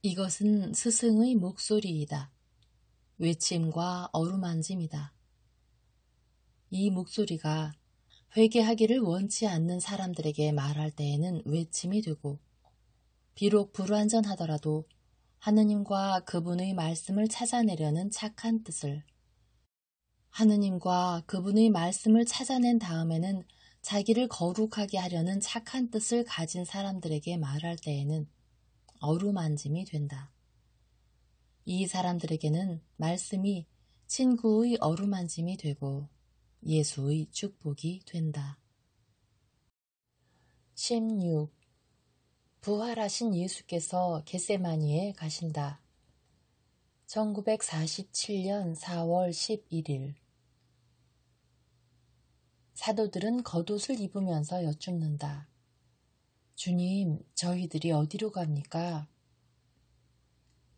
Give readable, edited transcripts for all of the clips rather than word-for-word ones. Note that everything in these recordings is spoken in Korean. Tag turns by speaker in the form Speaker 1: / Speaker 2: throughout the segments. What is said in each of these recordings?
Speaker 1: 이것은 스승의 목소리이다. 외침과 어루만짐이다. 이 목소리가 회개하기를 원치 않는 사람들에게 말할 때에는 외침이 되고, 비록 불완전하더라도 하느님과 그분의 말씀을 찾아내려는 착한 뜻을, 하느님과 그분의 말씀을 찾아낸 다음에는 자기를 거룩하게 하려는 착한 뜻을 가진 사람들에게 말할 때에는 어루만짐이 된다. 이 사람들에게는 말씀이 친구의 어루만짐이 되고 예수의 축복이 된다. 16. 부활하신 예수께서 겟세마니에 가신다. 1947년 4월 11일. 사도들은 겉옷을 입으면서 여쭙는다. 주님, 저희들이 어디로 갑니까?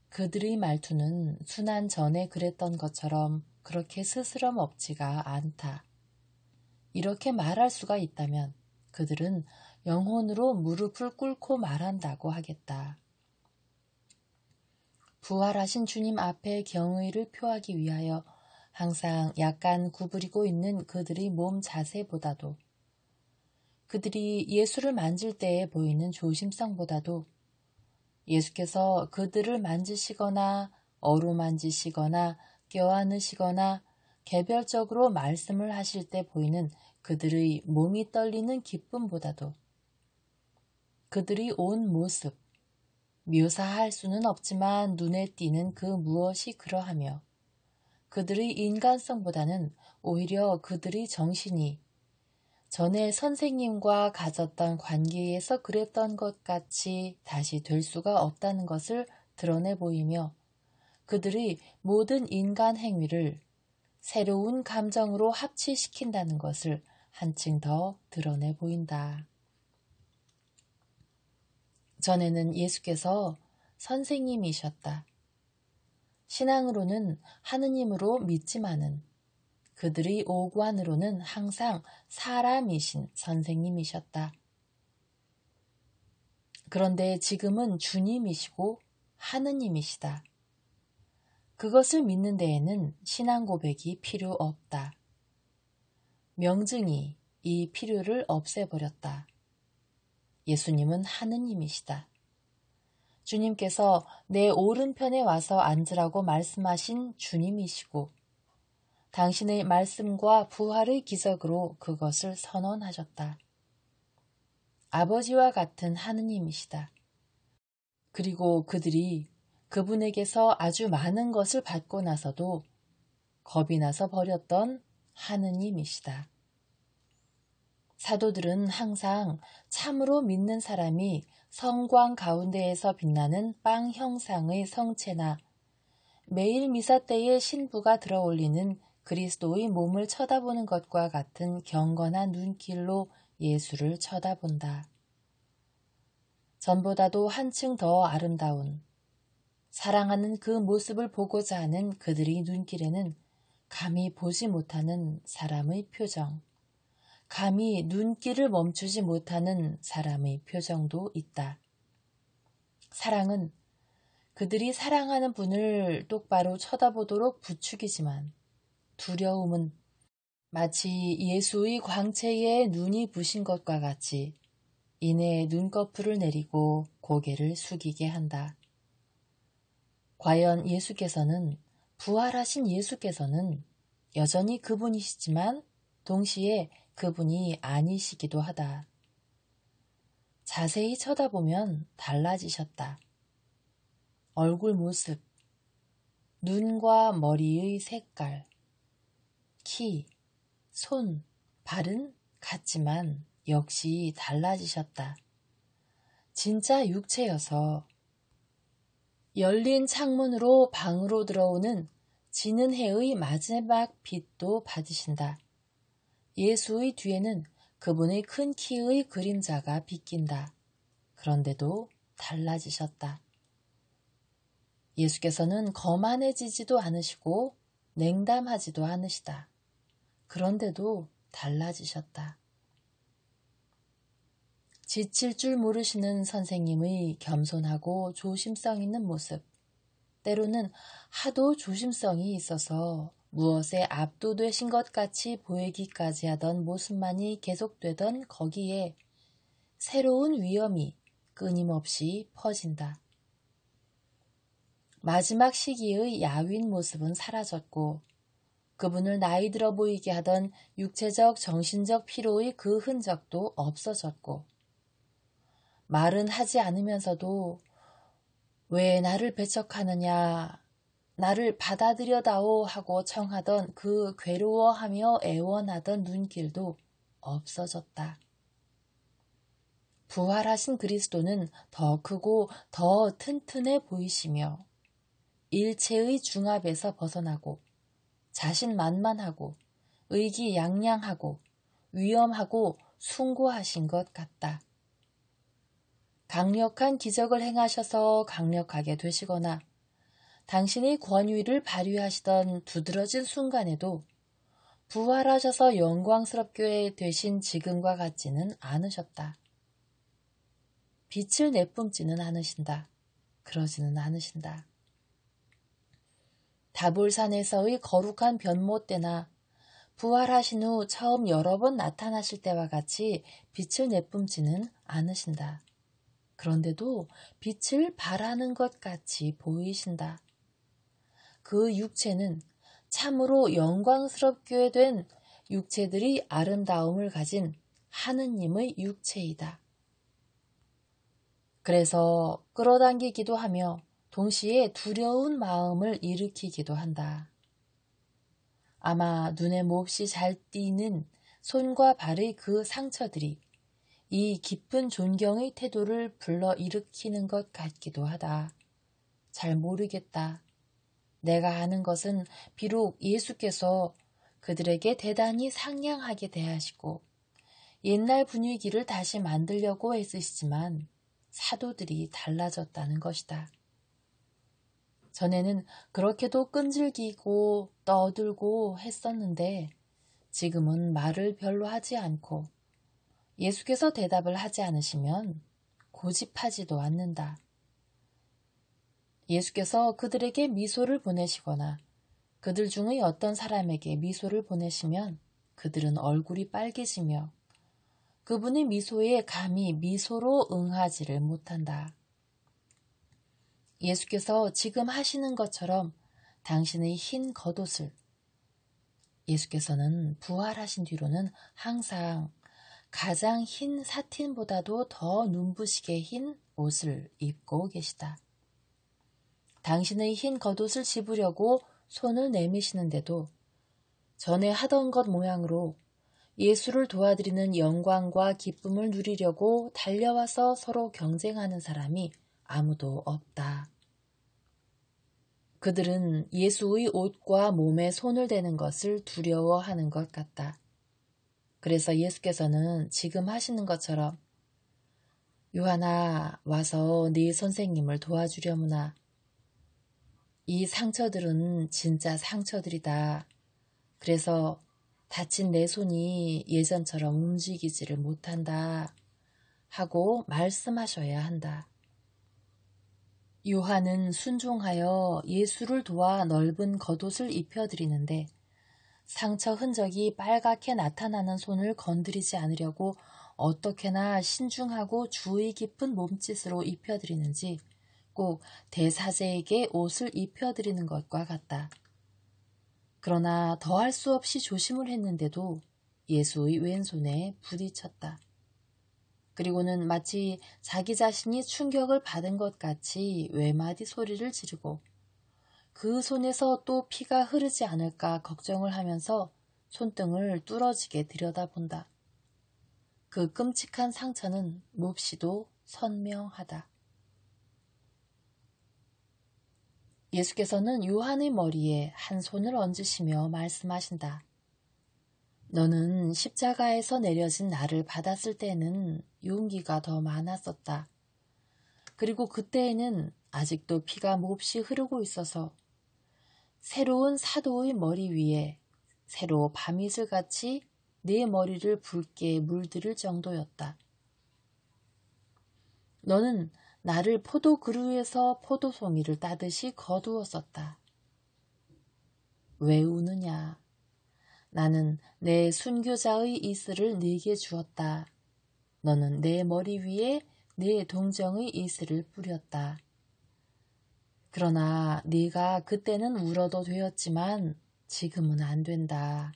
Speaker 1: 그들의 말투는 순환 전에 그랬던 것처럼 그렇게 스스럼 없지가 않다. 이렇게 말할 수가 있다면 그들은 영혼으로 무릎을 꿇고 말한다고 하겠다. 부활하신 주님 앞에 경의를 표하기 위하여 항상 약간 구부리고 있는 그들의 몸 자세보다도, 그들이 예수를 만질 때에 보이는 조심성보다도 예수께서 그들을 만지시거나 어루만지시거나 껴안으시거나 개별적으로 말씀을 하실 때 보이는 그들의 몸이 떨리는 기쁨보다도 그들이 온 모습, 묘사할 수는 없지만 눈에 띄는 그 무엇이 그러하며 그들의 인간성보다는 오히려 그들의 정신이 전에 선생님과 가졌던 관계에서 그랬던 것 같이 다시 될 수가 없다는 것을 드러내 보이며 그들의 모든 인간 행위를 새로운 감정으로 합치시킨다는 것을 한층 더 드러내 보인다. 전에는 예수께서 선생님이셨다. 신앙으로는 하느님으로 믿지만은 그들의 오관으로는 항상 사람이신 선생님이셨다. 그런데 지금은 주님이시고 하느님이시다. 그것을 믿는 데에는 신앙 고백이 필요 없다. 명증이 이 필요를 없애버렸다. 예수님은 하느님이시다. 주님께서 내 오른편에 와서 앉으라고 말씀하신 주님이시고 당신의 말씀과 부활의 기적으로 그것을 선언하셨다. 아버지와 같은 하느님이시다. 그리고 그들이 그분에게서 아주 많은 것을 받고 나서도 겁이 나서 버렸던 하느님이시다. 사도들은 항상 참으로 믿는 사람이 성광 가운데에서 빛나는 빵 형상의 성체나 매일 미사 때에 신부가 들어올리는 그리스도의 몸을 쳐다보는 것과 같은 경건한 눈길로 예수를 쳐다본다. 전보다도 한층 더 아름다운, 사랑하는 그 모습을 보고자 하는 그들의 눈길에는 감히 보지 못하는 사람의 표정, 감히 눈길을 멈추지 못하는 사람의 표정도 있다. 사랑은 그들이 사랑하는 분을 똑바로 쳐다보도록 부추기지만 두려움은 마치 예수의 광채에 눈이 부신 것과 같이 이내 눈꺼풀을 내리고 고개를 숙이게 한다. 과연 부활하신 예수께서는 여전히 그분이시지만 동시에 그분이 아니시기도 하다. 자세히 쳐다보면 달라지셨다. 얼굴 모습, 눈과 머리의 색깔, 키, 손, 발은 같지만 역시 달라지셨다. 진짜 육체여서 열린 창문으로 방으로 들어오는 지는 해의 마지막 빛도 받으신다. 예수의 뒤에는 그분의 큰 키의 그림자가 비낀다. 그런데도 달라지셨다. 예수께서는 거만해지지도 않으시고 냉담하지도 않으시다. 그런데도 달라지셨다. 지칠 줄 모르시는 선생님의 겸손하고 조심성 있는 모습, 때로는 하도 조심성이 있어서 무엇에 압도되신 것 같이 보이기까지 하던 모습만이 계속되던 거기에 새로운 위험이 끊임없이 퍼진다. 마지막 시기의 야윈 모습은 사라졌고 그분을 나이 들어 보이게 하던 육체적, 정신적 피로의 그 흔적도 없어졌고 말은 하지 않으면서도 왜 나를 배척하느냐, 나를 받아들여다오 하고 청하던 그 괴로워하며 애원하던 눈길도 없어졌다. 부활하신 그리스도는 더 크고 더 튼튼해 보이시며 일체의 중압에서 벗어나고 자신만만하고 의기양양하고 위험하고 숭고하신 것 같다. 강력한 기적을 행하셔서 강력하게 되시거나 당신의 권위를 발휘하시던 두드러진 순간에도 부활하셔서 영광스럽게 되신 지금과 같지는 않으셨다. 빛을 내뿜지는 않으신다. 그러지는 않으신다. 다볼산에서의 거룩한 변모 때나 부활하신 후 처음 여러 번 나타나실 때와 같이 빛을 내뿜지는 않으신다. 그런데도 빛을 발하는 것 같이 보이신다. 그 육체는 참으로 영광스럽게 된 육체들이 아름다움을 가진 하느님의 육체이다. 그래서 끌어당기기도 하며 동시에 두려운 마음을 일으키기도 한다. 아마 눈에 몹시 잘 띄는 손과 발의 그 상처들이 이 깊은 존경의 태도를 불러일으키는 것 같기도 하다. 잘 모르겠다. 내가 아는 것은 비록 예수께서 그들에게 대단히 상냥하게 대하시고 옛날 분위기를 다시 만들려고 애쓰시지만 사도들이 달라졌다는 것이다. 전에는 그렇게도 끈질기고 떠들고 했었는데 지금은 말을 별로 하지 않고 예수께서 대답을 하지 않으시면 고집하지도 않는다. 예수께서 그들에게 미소를 보내시거나 그들 중의 어떤 사람에게 미소를 보내시면 그들은 얼굴이 빨개지며 그분의 미소에 감히 미소로 응하지를 못한다. 예수께서 지금 하시는 것처럼 당신의 흰 겉옷을 예수께서는 부활하신 뒤로는 항상 가장 흰 사틴보다도 더 눈부시게 흰 옷을 입고 계시다. 당신의 흰 겉옷을 집으려고 손을 내미시는데도 전에 하던 것 모양으로 예수를 도와드리는 영광과 기쁨을 누리려고 달려와서 서로 경쟁하는 사람이 아무도 없다. 그들은 예수의 옷과 몸에 손을 대는 것을 두려워하는 것 같다. 그래서 예수께서는 지금 하시는 것처럼 요한아 와서 네 선생님을 도와주려무나. 이 상처들은 진짜 상처들이다. 그래서 다친 내 손이 예전처럼 움직이지를 못한다 하고 말씀하셔야 한다. 요한은 순종하여 예수를 도와 넓은 겉옷을 입혀드리는데 상처 흔적이 빨갛게 나타나는 손을 건드리지 않으려고 어떻게나 신중하고 주의 깊은 몸짓으로 입혀드리는지 꼭 대사제에게 옷을 입혀드리는 것과 같다. 그러나 더할 수 없이 조심을 했는데도 예수의 왼손에 부딪혔다. 그리고는 마치 자기 자신이 충격을 받은 것 같이 외마디 소리를 지르고 그 손에서 또 피가 흐르지 않을까 걱정을 하면서 손등을 뚫어지게 들여다본다. 그 끔찍한 상처는 몹시도 선명하다. 예수께서는 요한의 머리에 한 손을 얹으시며 말씀하신다. 너는 십자가에서 내려진 나를 받았을 때에는 용기가 더 많았었다. 그리고 그때에는 아직도 피가 몹시 흐르고 있어서 새로운 사도의 머리 위에 새로 밤이슬같이 내 머리를 붉게 물들일 정도였다. 너는 나를 포도 그루에서 포도송이를 따듯이 거두었었다. 왜 우느냐? 나는 내 순교자의 이슬을 네게 주었다. 너는 내 머리 위에 내 동정의 이슬을 뿌렸다. 그러나 네가 그때는 울어도 되었지만 지금은 안 된다.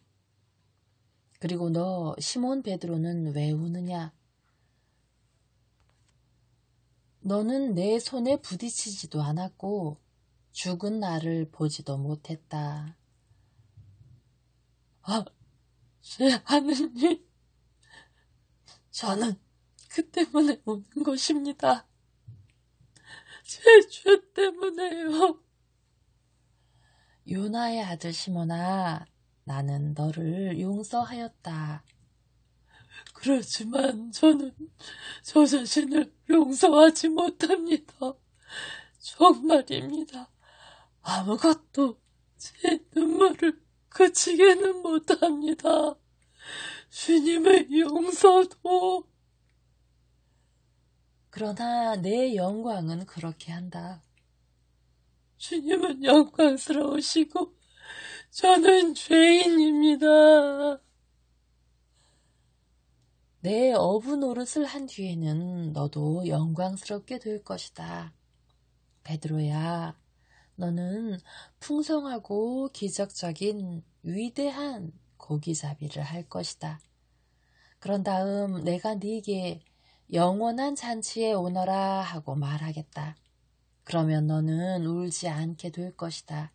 Speaker 1: 그리고 너 시몬 베드로는 왜 우느냐? 너는 내 손에 부딪히지도 않았고 죽은 나를 보지도 못했다. 아, 제 하느님, 저는 그 때문에 우는 것입니다. 제 죄 때문에요. 요나의 아들 시몬아, 나는 너를 용서하였다. 그렇지만 저는 저 자신을 용서하지 못합니다. 정말입니다. 아무것도 제 눈물을 그치게는 못합니다. 주님의 용서도. 그러나 내 영광은 그렇게 한다. 주님은 영광스러우시고 저는 죄인입니다. 내 어부 노릇을 한 뒤에는 너도 영광스럽게 될 것이다. 베드로야, 너는 풍성하고 기적적인 위대한 고기잡이를 할 것이다. 그런 다음 내가 네게 영원한 잔치에 오너라 하고 말하겠다. 그러면 너는 울지 않게 될 것이다.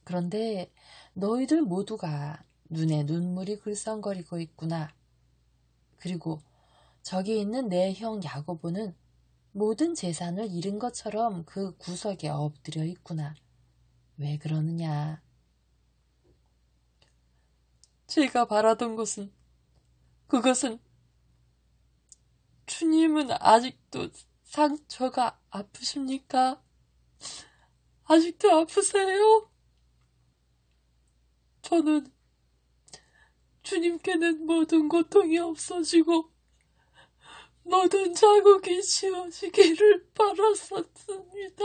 Speaker 1: 그런데 너희들 모두가 눈에 눈물이 글썽거리고 있구나. 그리고 저기 있는 내 형 야고보는 모든 재산을 잃은 것처럼 그 구석에 엎드려 있구나. 왜 그러느냐? 제가 바라던 그것은 주님은 아직도 상처가 아프십니까? 아직도 아프세요? 저는 주님께는 모든 고통이 없어지고 모든 자국이 지워지기를 바랐었습니다.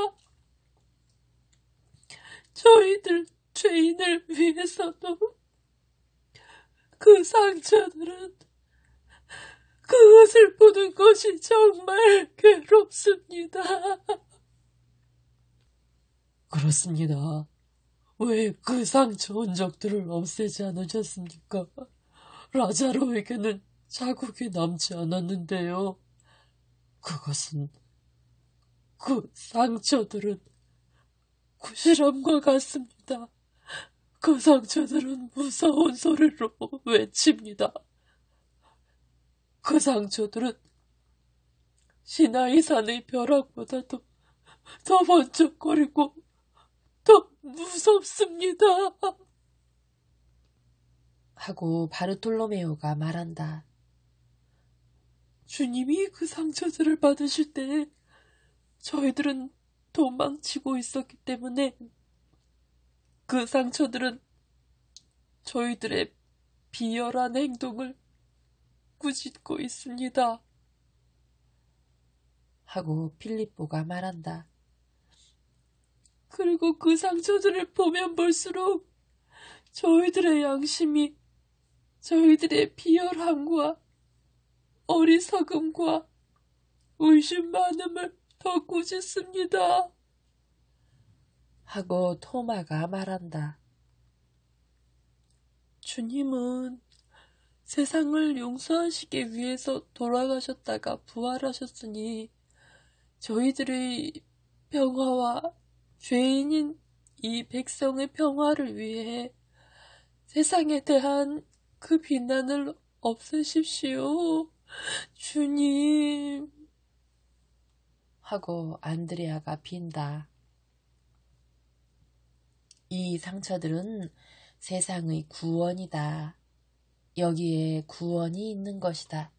Speaker 1: 저희들 죄인을 위해서도 그 상처들은 그것을 보는 것이 정말 괴롭습니다. 그렇습니다. 왜 그 상처 흔적들을 없애지 않으셨습니까? 라자로에게는 자국이 남지 않았는데요. 그 상처들은 구시람과 같습니다. 그 상처들은 무서운 소리로 외칩니다. 그 상처들은 시나이산의 벼락보다도 더 번쩍거리고 더 무섭습니다. 하고 바르톨로메오가 말한다. 주님이 그 상처들을 받으실 때 저희들은 도망치고 있었기 때문에 그 상처들은 저희들의 비열한 행동을 꾸짖고 있습니다. 하고 필립보가 말한다. 그리고 그 상처들을 보면 볼수록 저희들의 양심이 저희들의 비열함과 어리석음과 의심 많음을 더 꾸짖습니다. 하고 토마가 말한다. 주님은 세상을 용서하시기 위해서 돌아가셨다가 부활하셨으니 저희들의 평화와 죄인인 이 백성의 평화를 위해 세상에 대한 그 비난을 없애십시오. 주님. 하고 안드레아가 빈다. 이 상처들은 세상의 구원이다. 여기에 구원이 있는 것이다.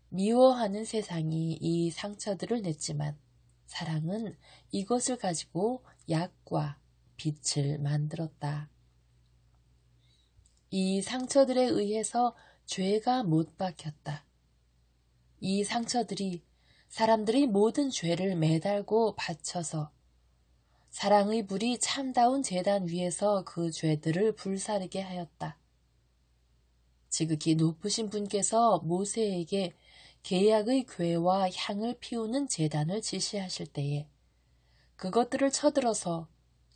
Speaker 1: 미워하는 세상이 이 상처들을 냈지만 사랑은 이것을 가지고 약과 빛을 만들었다. 이 상처들에 의해서 죄가 못 박혔다. 이 상처들이 사람들이 모든 죄를 매달고 바쳐서 사랑의 불이 참다운 제단 위에서 그 죄들을 불사르게 하였다. 지극히 높으신 분께서 모세에게 계약의 궤와 향을 피우는 제단을 지시하실 때에 그것들을 쳐들어서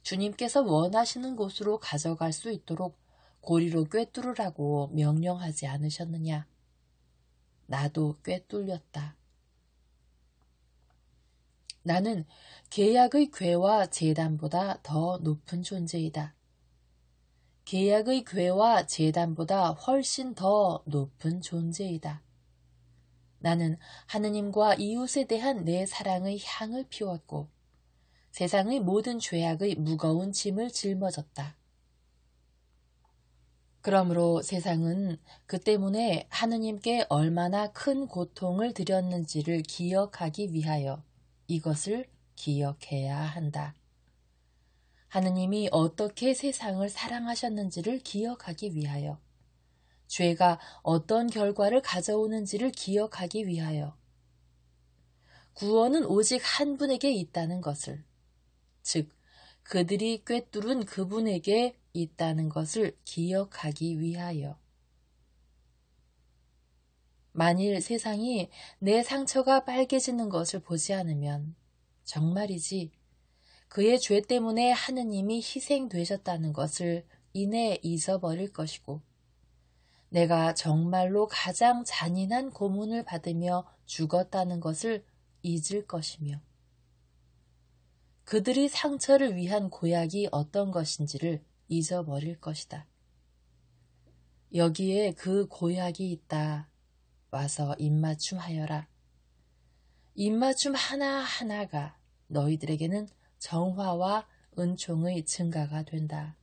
Speaker 1: 주님께서 원하시는 곳으로 가져갈 수 있도록 고리로 꿰뚫으라고 명령하지 않으셨느냐? 나도 꿰뚫렸다. 나는 계약의 궤와 제단보다 더 높은 존재이다. 계약의 궤와 제단보다 훨씬 더 높은 존재이다. 나는 하느님과 이웃에 대한 내 사랑의 향을 피웠고 세상의 모든 죄악의 무거운 짐을 짊어졌다. 그러므로 세상은 그 때문에 하느님께 얼마나 큰 고통을 드렸는지를 기억하기 위하여 이것을 기억해야 한다. 하느님이 어떻게 세상을 사랑하셨는지를 기억하기 위하여, 죄가 어떤 결과를 가져오는지를 기억하기 위하여, 구원은 오직 한 분에게 있다는 것을, 즉 그들이 꿰뚫은 그분에게 있다는 것을 기억하기 위하여. 만일 세상이 내 상처가 빨개지는 것을 보지 않으면 정말이지 그의 죄 때문에 하느님이 희생되셨다는 것을 이내 잊어버릴 것이고 내가 정말로 가장 잔인한 고문을 받으며 죽었다는 것을 잊을 것이며 그들이 상처를 위한 고약이 어떤 것인지를 잊어버릴 것이다. 여기에 그 고약이 있다. 와서 입맞춤하여라. 입맞춤 하나하나가 너희들에게는 정화와 은총의 증가가 된다.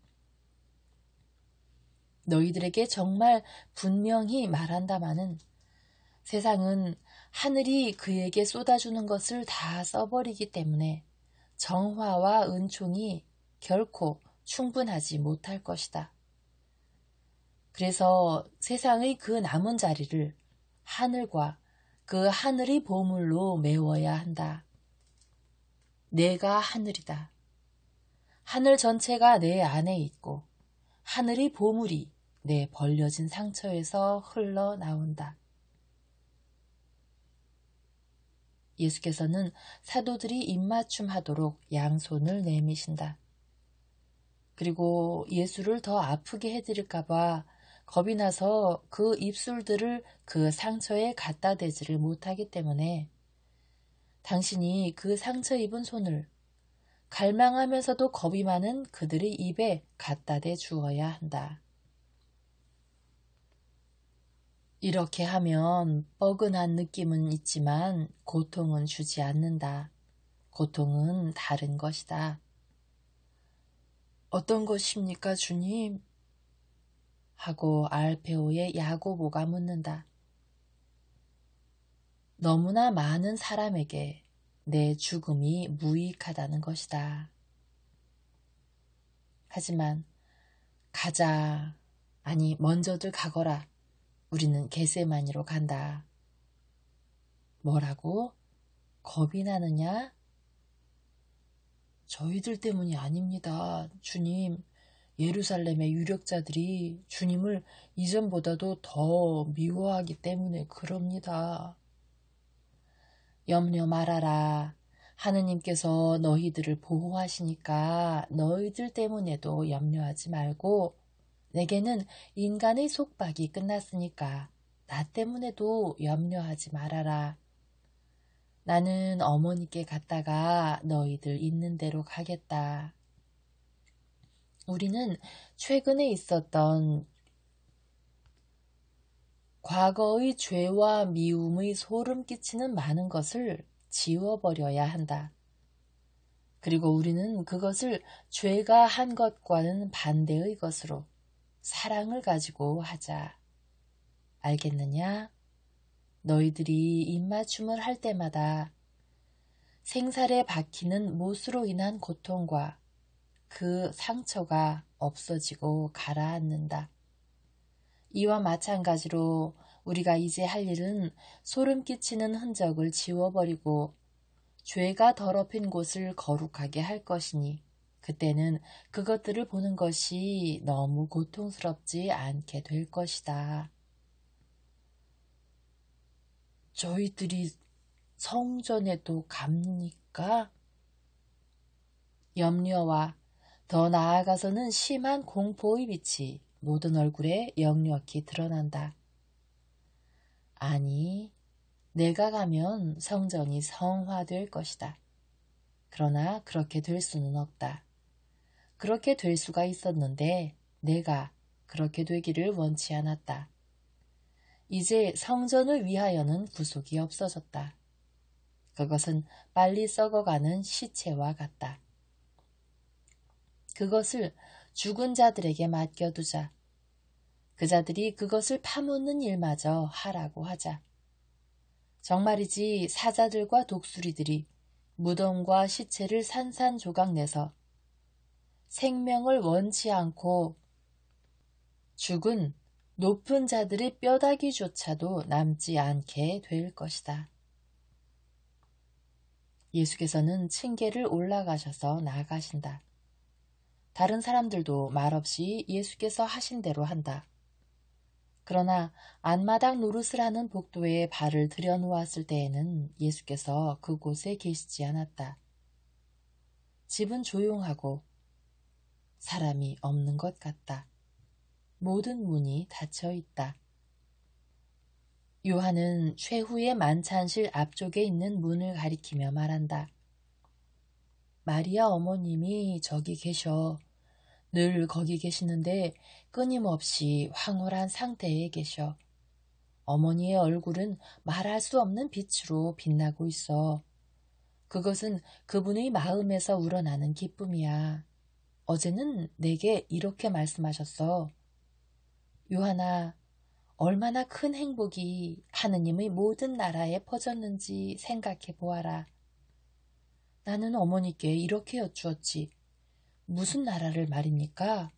Speaker 1: 너희들에게 정말 분명히 말한다마는 세상은 하늘이 그에게 쏟아주는 것을 다 써버리기 때문에 정화와 은총이 결코 충분하지 못할 것이다. 그래서 세상의 그 남은 자리를 하늘과 그 하늘의 보물로 메워야 한다. 내가 하늘이다. 하늘 전체가 내 안에 있고 하늘의 보물이 내 벌려진 상처에서 흘러나온다. 예수께서는 사도들이 입맞춤하도록 양손을 내미신다. 그리고 예수를 더 아프게 해드릴까봐 겁이 나서 그 입술들을 그 상처에 갖다 대지를 못하기 때문에 당신이 그 상처 입은 손을 갈망하면서도 겁이 많은 그들의 입에 갖다 대 주어야 한다. 이렇게 하면 뻐근한 느낌은 있지만 고통은 주지 않는다. 고통은 다른 것이다. 어떤 것입니까, 주님? 하고 알페오의 야고보가 묻는다. 너무나 많은 사람에게 내 죽음이 무익하다는 것이다. 하지만 가자, 아니 먼저들 가거라. 우리는 겟세마니로 간다. 뭐라고? 겁이 나느냐? 저희들 때문이 아닙니다. 주님, 예루살렘의 유력자들이 주님을 이전보다도 더 미워하기 때문에 그럽니다. 염려 말아라. 하느님께서 너희들을 보호하시니까 너희들 때문에도 염려하지 말고 내게는 인간의 속박이 끝났으니까 나 때문에도 염려하지 말아라. 나는 어머니께 갔다가 너희들 있는 대로 가겠다. 우리는 최근에 있었던 과거의 죄와 미움의 소름 끼치는 많은 것을 지워버려야 한다. 그리고 우리는 그것을 죄가 한 것과는 반대의 것으로 사랑을 가지고 하자. 알겠느냐? 너희들이 입맞춤을 할 때마다 생살에 박히는 못으로 인한 고통과 그 상처가 없어지고 가라앉는다. 이와 마찬가지로 우리가 이제 할 일은 소름 끼치는 흔적을 지워버리고 죄가 더럽힌 곳을 거룩하게 할 것이니 그때는 그것들을 보는 것이 너무 고통스럽지 않게 될 것이다. 저희들이 성전에도 갑니까? 염려와 더 나아가서는 심한 공포의 빛이 모든 얼굴에 역력히 드러난다. 아니, 내가 가면 성전이 성화될 것이다. 그러나 그렇게 될 수는 없다. 그렇게 될 수가 있었는데 내가 그렇게 되기를 원치 않았다. 이제 성전을 위하여는 구속이 없어졌다. 그것은 빨리 썩어가는 시체와 같다. 그것을 죽은 자들에게 맡겨두자. 그 자들이 그것을 파묻는 일마저 하라고 하자. 정말이지 사자들과 독수리들이 무덤과 시체를 산산조각 내서 생명을 원치 않고 죽은 높은 자들의 뼈다귀조차도 남지 않게 될 것이다. 예수께서는 층계를 올라가셔서 나아가신다. 다른 사람들도 말없이 예수께서 하신 대로 한다. 그러나 안마당 노릇을 하는 복도에 발을 들여놓았을 때에는 예수께서 그곳에 계시지 않았다. 집은 조용하고 사람이 없는 것 같다. 모든 문이 닫혀 있다. 요한은 최후의 만찬실 앞쪽에 있는 문을 가리키며 말한다. 마리아 어머님이 저기 계셔. 늘 거기 계시는데 끊임없이 황홀한 상태에 계셔. 어머니의 얼굴은 말할 수 없는 빛으로 빛나고 있어. 그것은 그분의 마음에서 우러나는 기쁨이야. 어제는 내게 이렇게 말씀하셨어. 요한아, 얼마나 큰 행복이 하느님의 모든 나라에 퍼졌는지 생각해 보아라. 나는 어머니께 이렇게 여쭈었지. 무슨 나라를 말입니까?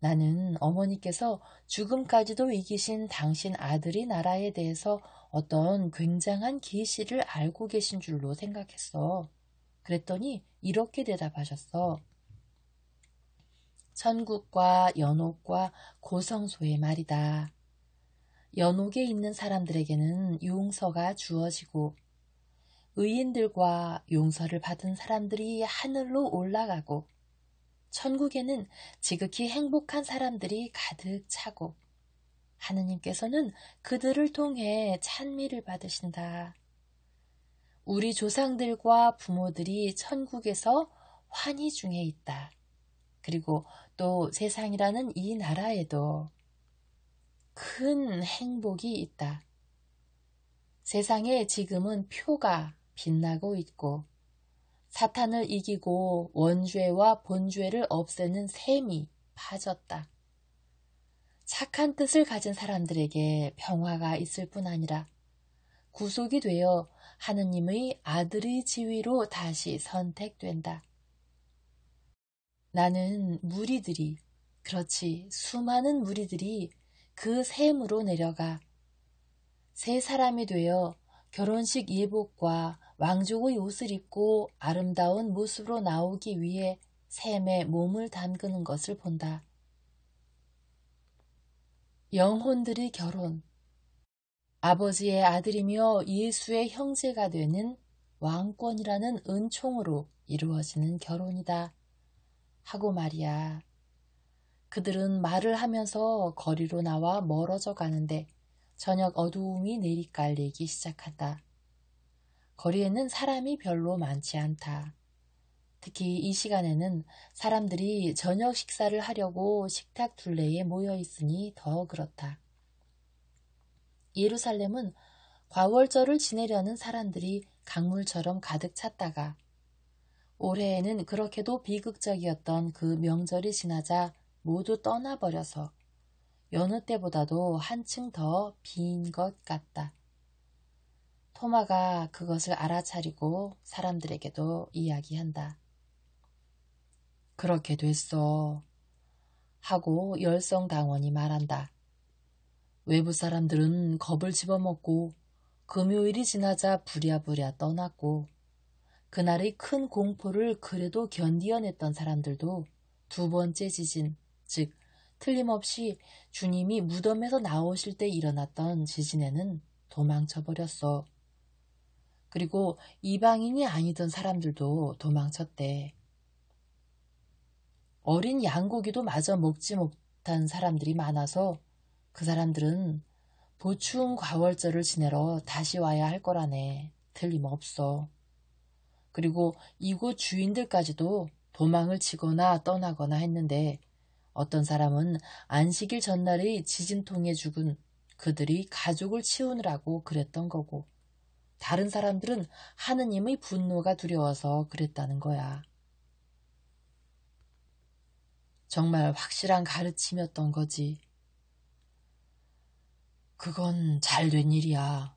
Speaker 1: 나는 어머니께서 죽음까지도 이기신 당신 아들의 나라에 대해서 어떤 굉장한 계시를 알고 계신 줄로 생각했어. 그랬더니 이렇게 대답하셨어. 천국과 연옥과 고성소의 말이다. 연옥에 있는 사람들에게는 용서가 주어지고 의인들과 용서를 받은 사람들이 하늘로 올라가고 천국에는 지극히 행복한 사람들이 가득 차고 하느님께서는 그들을 통해 찬미를 받으신다. 우리 조상들과 부모들이 천국에서 환희 중에 있다. 그리고 또 세상이라는 이 나라에도 큰 행복이 있다. 세상에 지금은 표가 빛나고 있고 사탄을 이기고 원죄와 본죄를 없애는 셈이 파졌다. 착한 뜻을 가진 사람들에게 평화가 있을 뿐 아니라 구속이 되어 하느님의 아들의 지위로 다시 선택된다. 나는 무리들이, 그렇지 수많은 무리들이 그 셈으로 내려가 새 사람이 되어 결혼식 예복과 왕족의 옷을 입고 아름다운 모습으로 나오기 위해 셈에 몸을 담그는 것을 본다. 영혼들의 결혼, 아버지의 아들이며 예수의 형제가 되는 왕권이라는 은총으로 이루어지는 결혼이다. 하고 말이야. 그들은 말을 하면서 거리로 나와 멀어져 가는데 저녁 어두움이 내리깔리기 시작한다. 거리에는 사람이 별로 많지 않다. 특히 이 시간에는 사람들이 저녁 식사를 하려고 식탁 둘레에 모여 있으니 더 그렇다. 예루살렘은 과월절을 지내려는 사람들이 강물처럼 가득 찼다가 올해에는 그렇게도 비극적이었던 그 명절이 지나자 모두 떠나버려서 여느 때보다도 한층 더 빈 것 같다. 토마가 그것을 알아차리고 사람들에게도 이야기한다. 그렇게 됐어. 하고 열성당원이 말한다. 외부 사람들은 겁을 집어먹고 금요일이 지나자 부랴부랴 떠났고 그날의 큰 공포를 그래도 견디어냈던 사람들도 두 번째 지진, 즉 틀림없이 주님이 무덤에서 나오실 때 일어났던 지진에는 도망쳐버렸어. 그리고 이방인이 아니던 사람들도 도망쳤대. 어린 양고기도 마저 먹지 못한 사람들이 많아서 그 사람들은 보충 과월절을 지내러 다시 와야 할 거라네. 틀림없어. 그리고 이곳 주인들까지도 도망을 치거나 떠나거나 했는데 어떤 사람은 안식일 전날의 지진통에 죽은 그들이 가족을 치우느라고 그랬던 거고 다른 사람들은 하느님의 분노가 두려워서 그랬다는 거야. 정말 확실한 가르침이었던 거지. 그건 잘된 일이야.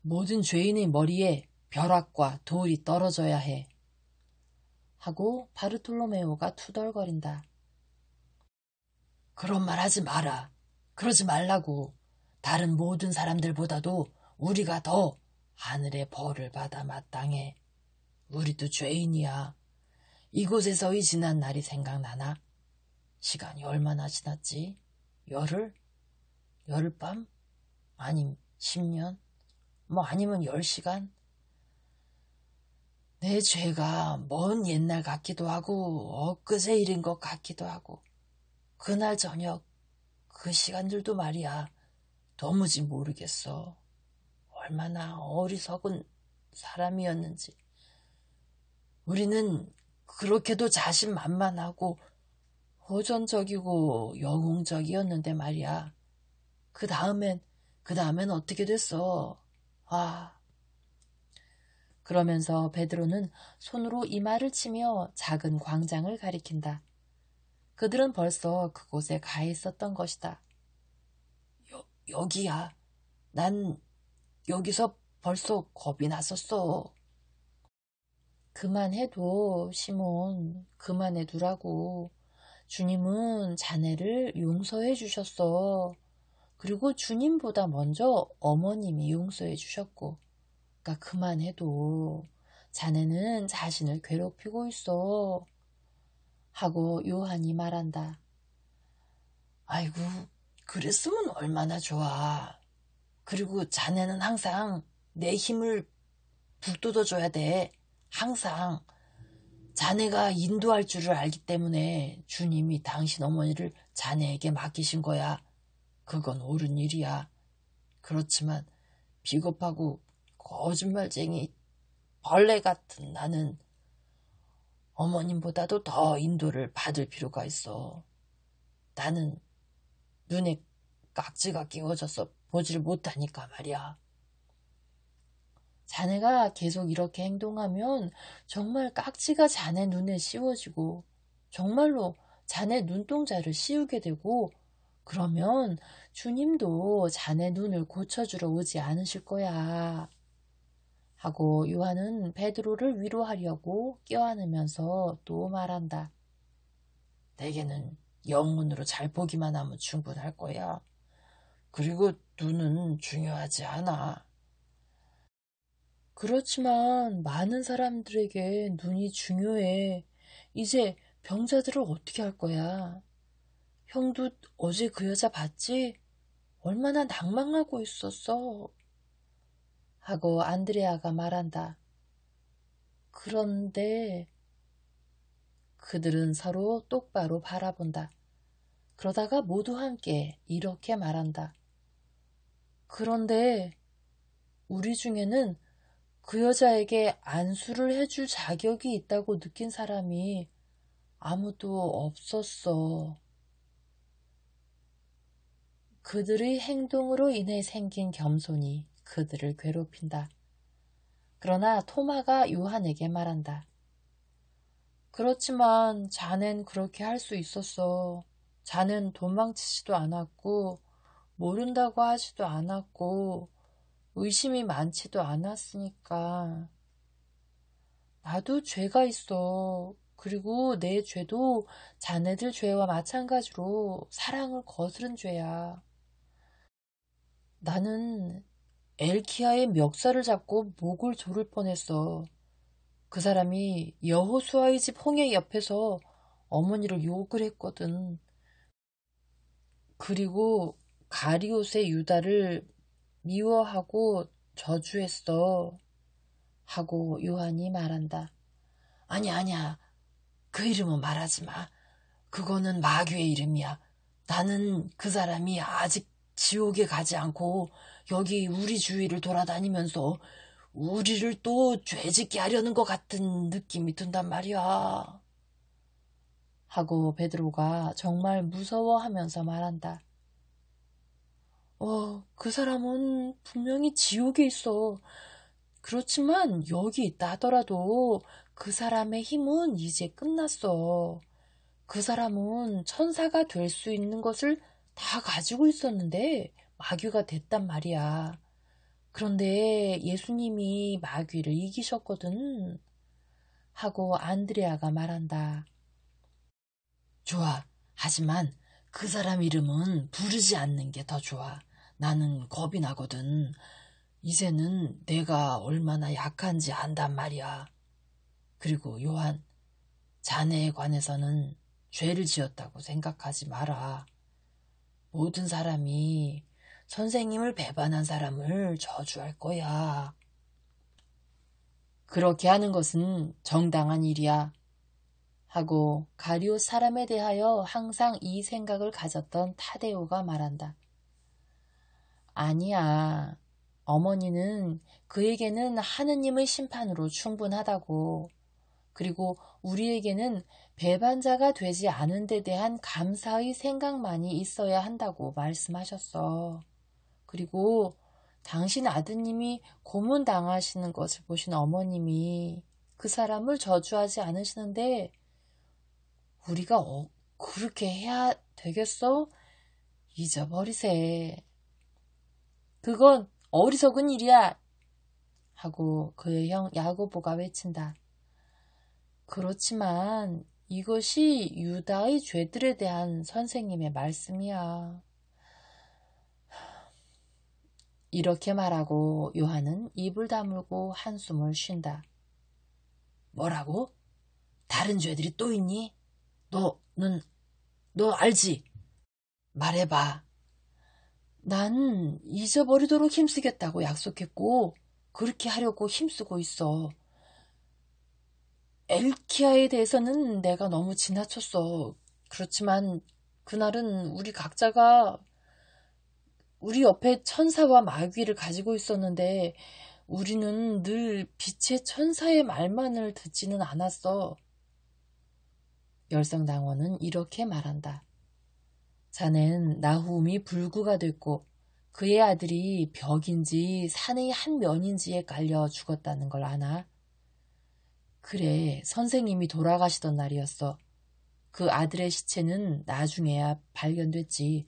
Speaker 1: 모든 죄인의 머리에 벼락과 돌이 떨어져야 해. 하고 바르톨로메오가 투덜거린다. 그런 말 하지 마라. 그러지 말라고. 다른 모든 사람들보다도 우리가 더 하늘의 벌을 받아 마땅해. 우리도 죄인이야. 이곳에서의 지난 날이 생각나나? 시간이 얼마나 지났지? 열흘? 열흘밤? 아님 10년? 뭐 아니면 10시간? 내 죄가 먼 옛날 같기도 하고 엊그제 일인 것 같기도 하고 그날 저녁 그 시간들도 말이야 도무지 모르겠어. 얼마나 어리석은 사람이었는지. 우리는 그렇게도 자신만만하고 호전적이고 영웅적이었는데 말이야. 그 다음엔 어떻게 됐어? 아. 그러면서 베드로는 손으로 이마를 치며 작은 광장을 가리킨다. 그들은 벌써 그곳에 가 있었던 것이다. 여기야. 난 여기서 벌써 겁이 났었어. 그만해도 시몬, 그만해두라고. 주님은 자네를 용서해 주셨어. 그리고 주님보다 먼저 어머님이 용서해 주셨고. 그러니까 그만해도 자네는 자신을 괴롭히고 있어. 하고 요한이 말한다. 아이고, 그랬으면 얼마나 좋아. 그리고 자네는 항상 내 힘을 북돋워줘야 돼. 항상. 자네가 인도할 줄을 알기 때문에 주님이 당신 어머니를 자네에게 맡기신 거야. 그건 옳은 일이야. 그렇지만 비겁하고 거짓말쟁이 벌레 같은 나는 어머님보다도 더 인도를 받을 필요가 있어. 나는 눈에 깍지가 끼워져서 보지를 못하니까 말이야. 자네가 계속 이렇게 행동하면 정말 깍지가 자네 눈에 씌워지고 정말로 자네 눈동자를 씌우게 되고 그러면 주님도 자네 눈을 고쳐주러 오지 않으실 거야. 하고 요한은 베드로를 위로하려고 껴안으면서 또 말한다. 내게는 영문으로 잘 보기만 하면 충분할 거야. 그리고 눈은 중요하지 않아. 그렇지만 많은 사람들에게 눈이 중요해. 이제 병자들을 어떻게 할 거야? 형도 어제 그 여자 봤지? 얼마나 낭망하고 있었어. 하고 안드레아가 말한다. 그런데 그들은 서로 똑바로 바라본다. 그러다가 모두 함께 이렇게 말한다. 그런데 우리 중에는 그 여자에게 안수를 해줄 자격이 있다고 느낀 사람이 아무도 없었어. 그들의 행동으로 인해 생긴 겸손이 그들을 괴롭힌다. 그러나 토마가 요한에게 말한다. 그렇지만 자넨 그렇게 할 수 있었어. 자넨 도망치지도 않았고 모른다고 하지도 않았고 의심이 많지도 않았으니까. 나도 죄가 있어. 그리고 내 죄도 자네들 죄와 마찬가지로 사랑을 거스른 죄야. 나는 엘키야의 멱살을 잡고 목을 조를 뻔했어. 그 사람이 여호수아의 집 홍해 옆에서 어머니를 욕을 했거든. 그리고 가리옷의 유다를 미워하고 저주했어. 하고 요한이 말한다. 아니야, 아니야. 그 이름은 말하지 마. 그거는 마귀의 이름이야. 나는 그 사람이 아직 지옥에 가지 않고 여기 우리 주위를 돌아다니면서 우리를 또 죄짓게 하려는 것 같은 느낌이 든단 말이야. 하고 베드로가 정말 무서워하면서 말한다. 그 사람은 분명히 지옥에 있어. 그렇지만 여기 있다 하더라도 그 사람의 힘은 이제 끝났어. 그 사람은 천사가 될 수 있는 것을 다 가지고 있었는데 마귀가 됐단 말이야. 그런데 예수님이 마귀를 이기셨거든. 하고 안드레아가 말한다. 좋아. 하지만 그 사람 이름은 부르지 않는 게 더 좋아. 나는 겁이 나거든. 이제는 내가 얼마나 약한지 안단 말이야. 그리고 요한, 자네에 관해서는 죄를 지었다고 생각하지 마라. 모든 사람이 선생님을 배반한 사람을 저주할 거야. 그렇게 하는 것은 정당한 일이야. 하고 가룟 사람에 대하여 항상 이 생각을 가졌던 타데오가 말한다. 아니야. 어머니는 그에게는 하느님의 심판으로 충분하다고. 그리고 우리에게는 배반자가 되지 않은 데 대한 감사의 생각만이 있어야 한다고 말씀하셨어. 그리고 당신 아드님이 고문당하시는 것을 보신 어머님이 그 사람을 저주하지 않으시는데 우리가 그렇게 해야 되겠어? 잊어버리세. 그건 어리석은 일이야. 하고 그의 형 야고보가 외친다. 그렇지만 이것이 유다의 죄들에 대한 선생님의 말씀이야. 이렇게 말하고 요한은 입을 다물고 한숨을 쉰다. 뭐라고? 다른 죄들이 또 있니? 너 알지? 말해봐. 난 잊어버리도록 힘쓰겠다고 약속했고 그렇게 하려고 힘쓰고 있어. 엘키야에 대해서는 내가 너무 지나쳤어. 그렇지만 그날은 우리 각자가 우리 옆에 천사와 마귀를 가지고 있었는데 우리는 늘 빛의 천사의 말만을 듣지는 않았어. 열성당원은 이렇게 말한다. 자넨 나훔이 불구가 됐고 그의 아들이 벽인지 산의 한 면인지에 깔려 죽었다는 걸 아나? 그래, 선생님이 돌아가시던 날이었어. 그 아들의 시체는 나중에야 발견됐지.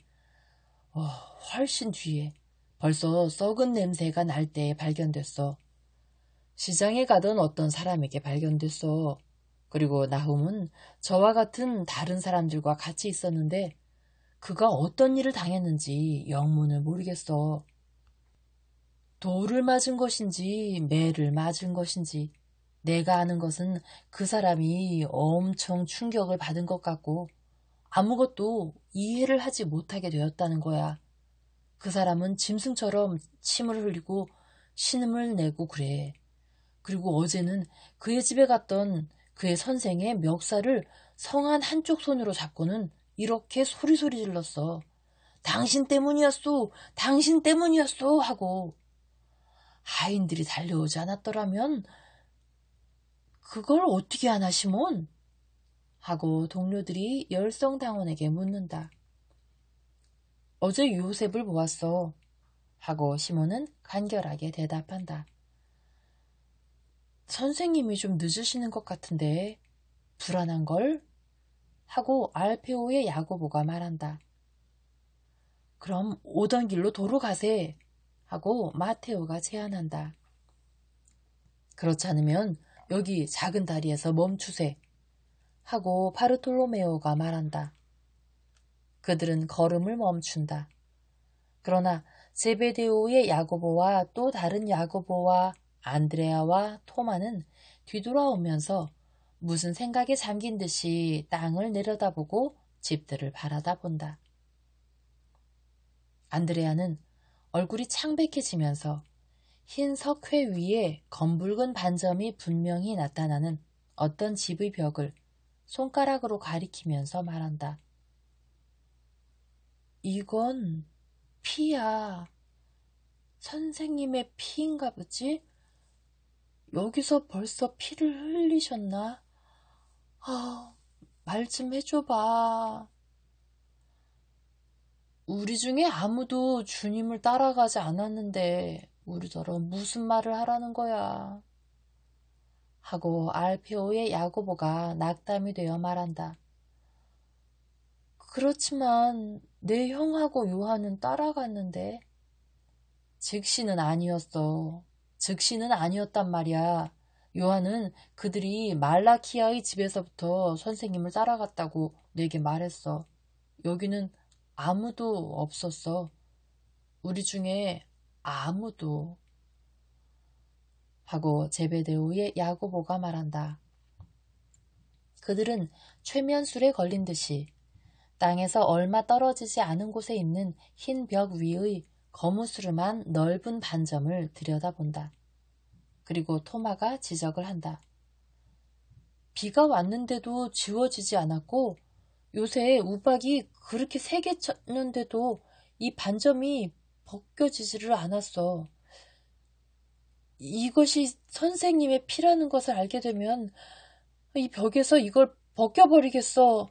Speaker 1: 훨씬 뒤에. 벌써 썩은 냄새가 날 때에 발견됐어. 시장에 가던 어떤 사람에게 발견됐어. 그리고 나훔은 저와 같은 다른 사람들과 같이 있었는데 그가 어떤 일을 당했는지 영문을 모르겠어. 돌을 맞은 것인지 매를 맞은 것인지 내가 아는 것은 그 사람이 엄청 충격을 받은 것 같고 아무것도 이해를 하지 못하게 되었다는 거야. 그 사람은 짐승처럼 침을 흘리고 신음을 내고 그래. 그리고 어제는 그의 집에 갔던 그의 선생의 멱살을 성한 한쪽 손으로 잡고는 이렇게 소리소리 질렀어. 당신 때문이었소! 당신 때문이었소! 하고 하인들이 달려오지 않았더라면 그걸 어떻게 하나 시몬? 하고 동료들이 열성당원에게 묻는다. 어제 요셉을 보았어. 하고 시몬은 간결하게 대답한다. 선생님이 좀 늦으시는 것 같은데 불안한걸? 하고 알페오의 야고보가 말한다. 그럼 오던 길로 도로 가세. 하고 마테오가 제안한다. 그렇지 않으면 여기 작은 다리에서 멈추세. 하고 바르톨로메오가 말한다. 그들은 걸음을 멈춘다. 그러나 제베데오의 야고보와 또 다른 야고보와 안드레아와 토마는 뒤돌아오면서 무슨 생각에 잠긴 듯이 땅을 내려다보고 집들을 바라다본다. 안드레아는 얼굴이 창백해지면서 흰 석회 위에 검붉은 반점이 분명히 나타나는 어떤 집의 벽을 손가락으로 가리키면서 말한다. 이건 피야. 선생님의 피인가 보지? 여기서 벌써 피를 흘리셨나? 말 좀 해줘봐. 우리 중에 아무도 주님을 따라가지 않았는데 우리더러 무슨 말을 하라는 거야. 하고 알페오의 야고보가 낙담이 되어 말한다. 그렇지만 내 형하고 요한은 따라갔는데. 즉시는 아니었어. 즉시는 아니었단 말이야. 요한은 그들이 말라키아의 집에서부터 선생님을 따라갔다고 내게 말했어. 여기는 아무도 없었어. 우리 중에 아무도. 하고 제베데오의 야고보가 말한다. 그들은 최면술에 걸린 듯이 땅에서 얼마 떨어지지 않은 곳에 있는 흰 벽 위의 거무스름한 넓은 반점을 들여다본다. 그리고 토마가 지적을 한다. 비가 왔는데도 지워지지 않았고 요새 우박이 그렇게 세게 쳤는데도 이 반점이 벗겨지지를 않았어. 이것이 선생님의 피라는 것을 알게 되면 이 벽에서 이걸 벗겨버리겠어.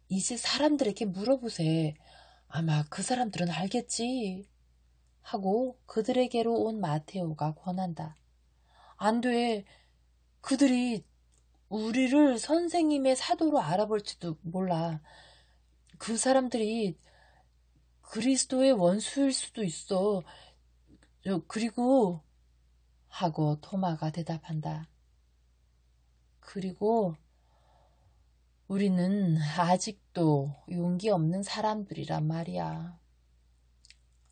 Speaker 1: 이제 사람들에게 물어보세. 아마 그 사람들은 알겠지. 하고 그들에게로 온 마테오가 권한다. 안 돼. 그들이 우리를 선생님의 사도로 알아볼지도 몰라. 그 사람들이 그리스도의 원수일 수도 있어. 그리고 하고 토마가 대답한다. 그리고 우리는 아직도 용기 없는 사람들이란 말이야.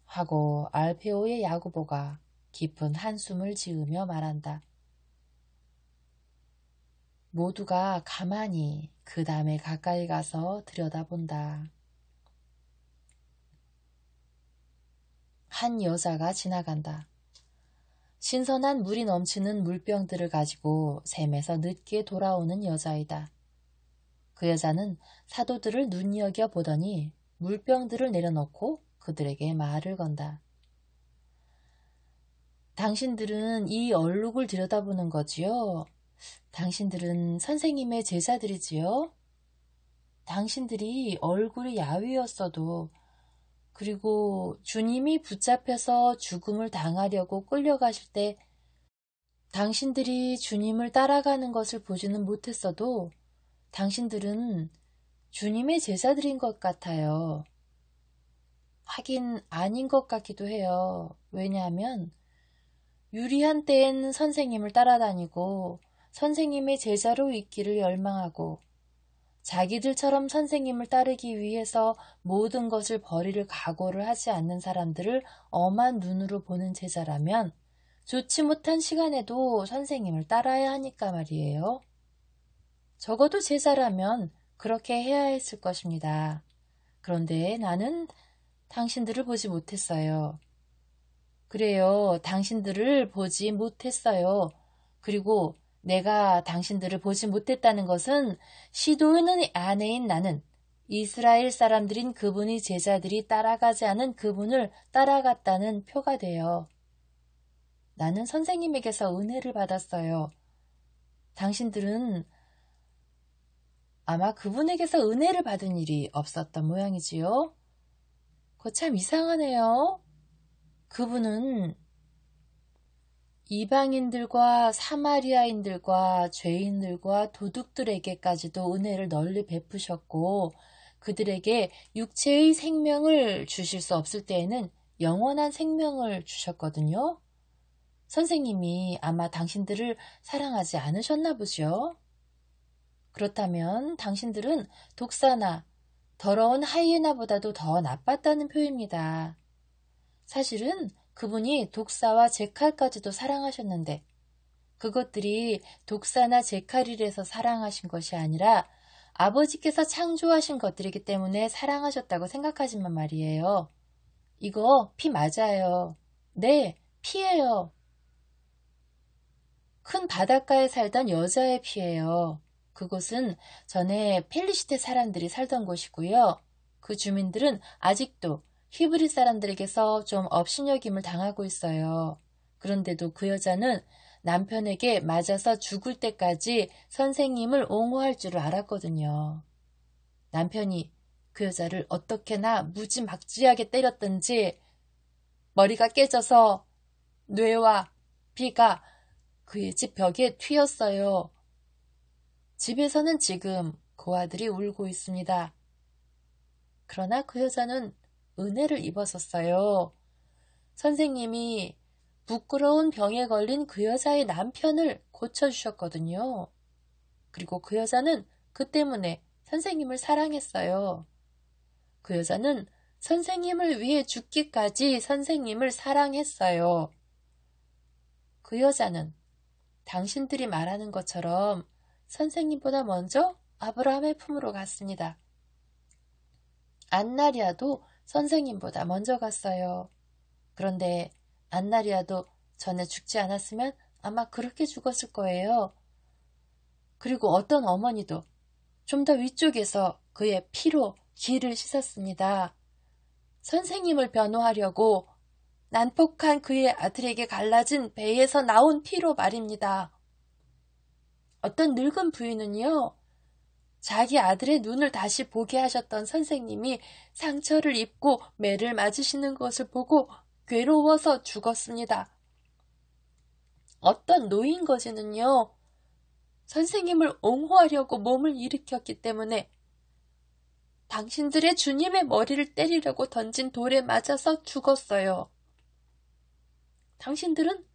Speaker 1: 하고 알페오의 야고보가 깊은 한숨을 지으며 말한다. 모두가 가만히 그 담에 가까이 가서 들여다본다. 한 여자가 지나간다. 신선한 물이 넘치는 물병들을 가지고 샘에서 늦게 돌아오는 여자이다. 그 여자는 사도들을 눈여겨 보더니 물병들을 내려놓고 그들에게 말을 건다. 당신들은 이 얼룩을 들여다보는 거지요? 당신들은 선생님의 제자들이지요? 당신들이 얼굴이 야위였어도 그리고 주님이 붙잡혀서 죽음을 당하려고 끌려가실 때 당신들이 주님을 따라가는 것을 보지는 못했어도 당신들은 주님의 제자들인 것 같아요. 하긴 아닌 것 같기도 해요. 왜냐하면 유리한 때엔 선생님을 따라다니고 선생님의 제자로 있기를 열망하고 자기들처럼 선생님을 따르기 위해서 모든 것을 버릴 각오를 하지 않는 사람들을 엄한 눈으로 보는 제자라면 좋지 못한 시간에도 선생님을 따라야 하니까 말이에요. 적어도 제자라면 그렇게 해야 했을 것입니다. 그런데 나는 당신들을 보지 못했어요. 그래요. 당신들을 보지 못했어요. 그리고 내가 당신들을 보지 못했다는 것은 시도의 아내인 나는 이스라엘 사람들인 그분의 제자들이 따라가지 않은 그분을 따라갔다는 표가 돼요. 나는 선생님에게서 은혜를 받았어요. 당신들은 아마 그분에게서 은혜를 받은 일이 없었던 모양이지요. 그거 참 이상하네요. 그분은 이방인들과 사마리아인들과 죄인들과 도둑들에게까지도 은혜를 널리 베푸셨고 그들에게 육체의 생명을 주실 수 없을 때에는 영원한 생명을 주셨거든요. 선생님이 아마 당신들을 사랑하지 않으셨나 보죠. 그렇다면 당신들은 독사나 더러운 하이에나보다도 더 나빴다는 표입니다. 사실은 그분이 독사와 제칼까지도 사랑하셨는데 그것들이 독사나 제칼이라서 사랑하신 것이 아니라 아버지께서 창조하신 것들이기 때문에 사랑하셨다고 생각하지만 말이에요. 이거 피 맞아요. 네, 피예요. 큰 바닷가에 살던 여자의 피예요. 그곳은 전에 펠리시테 사람들이 살던 곳이고요. 그 주민들은 아직도 히브리 사람들에게서 좀 업신여김을 당하고 있어요. 그런데도 그 여자는 남편에게 맞아서 죽을 때까지 선생님을 옹호할 줄을 알았거든요. 남편이 그 여자를 어떻게나 무지막지하게 때렸든지 머리가 깨져서 뇌와 피가 그의 집 벽에 튀었어요. 집에서는 지금 그 아들이 울고 있습니다. 그러나 그 여자는 은혜를 입었었어요. 선생님이 부끄러운 병에 걸린 그 여자의 남편을 고쳐주셨거든요. 그리고 그 여자는 그 때문에 선생님을 사랑했어요. 그 여자는 선생님을 위해 죽기까지 선생님을 사랑했어요. 그 여자는 당신들이 말하는 것처럼 선생님보다 먼저 아브라함의 품으로 갔습니다. 안나리아도 선생님보다 먼저 갔어요. 그런데 안나리아도 전에 죽지 않았으면 아마 그렇게 죽었을 거예요. 그리고 어떤 어머니도 좀 더 위쪽에서 그의 피로 길을 씻었습니다. 선생님을 변호하려고 난폭한 그의 아들에게 갈라진 배에서 나온 피로 말입니다. 어떤 늙은 부인은요, 자기 아들의 눈을 다시 보게 하셨던 선생님이 상처를 입고 매를 맞으시는 것을 보고 괴로워서 죽었습니다. 어떤 노인 거지는요, 선생님을 옹호하려고 몸을 일으켰기 때문에 당신들의 주님의 머리를 때리려고 던진 돌에 맞아서 죽었어요. 당신들은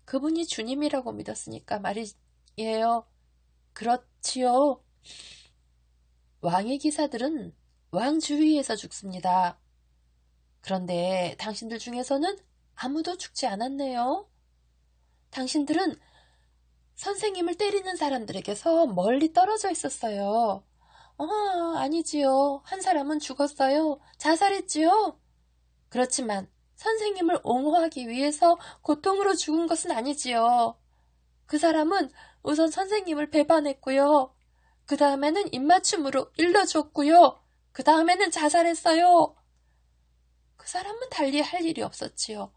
Speaker 1: 그분이 주님이라고 믿었으니까 말이에요. 그렇지요. 왕의 기사들은 왕 주위에서 죽습니다. 그런데 당신들 중에서는 아무도 죽지 않았네요. 당신들은 선생님을 때리는 사람들에게서 멀리 떨어져 있었어요. 아니지요. 한 사람은 죽었어요. 자살했지요. 그렇지만 선생님을 옹호하기 위해서 고통으로 죽은 것은 아니지요. 그 사람은 우선 선생님을 배반했고요. 그 다음에는 입맞춤으로 일러줬고요. 그 다음에는 자살했어요. 그 사람은 달리 할 일이 없었지요.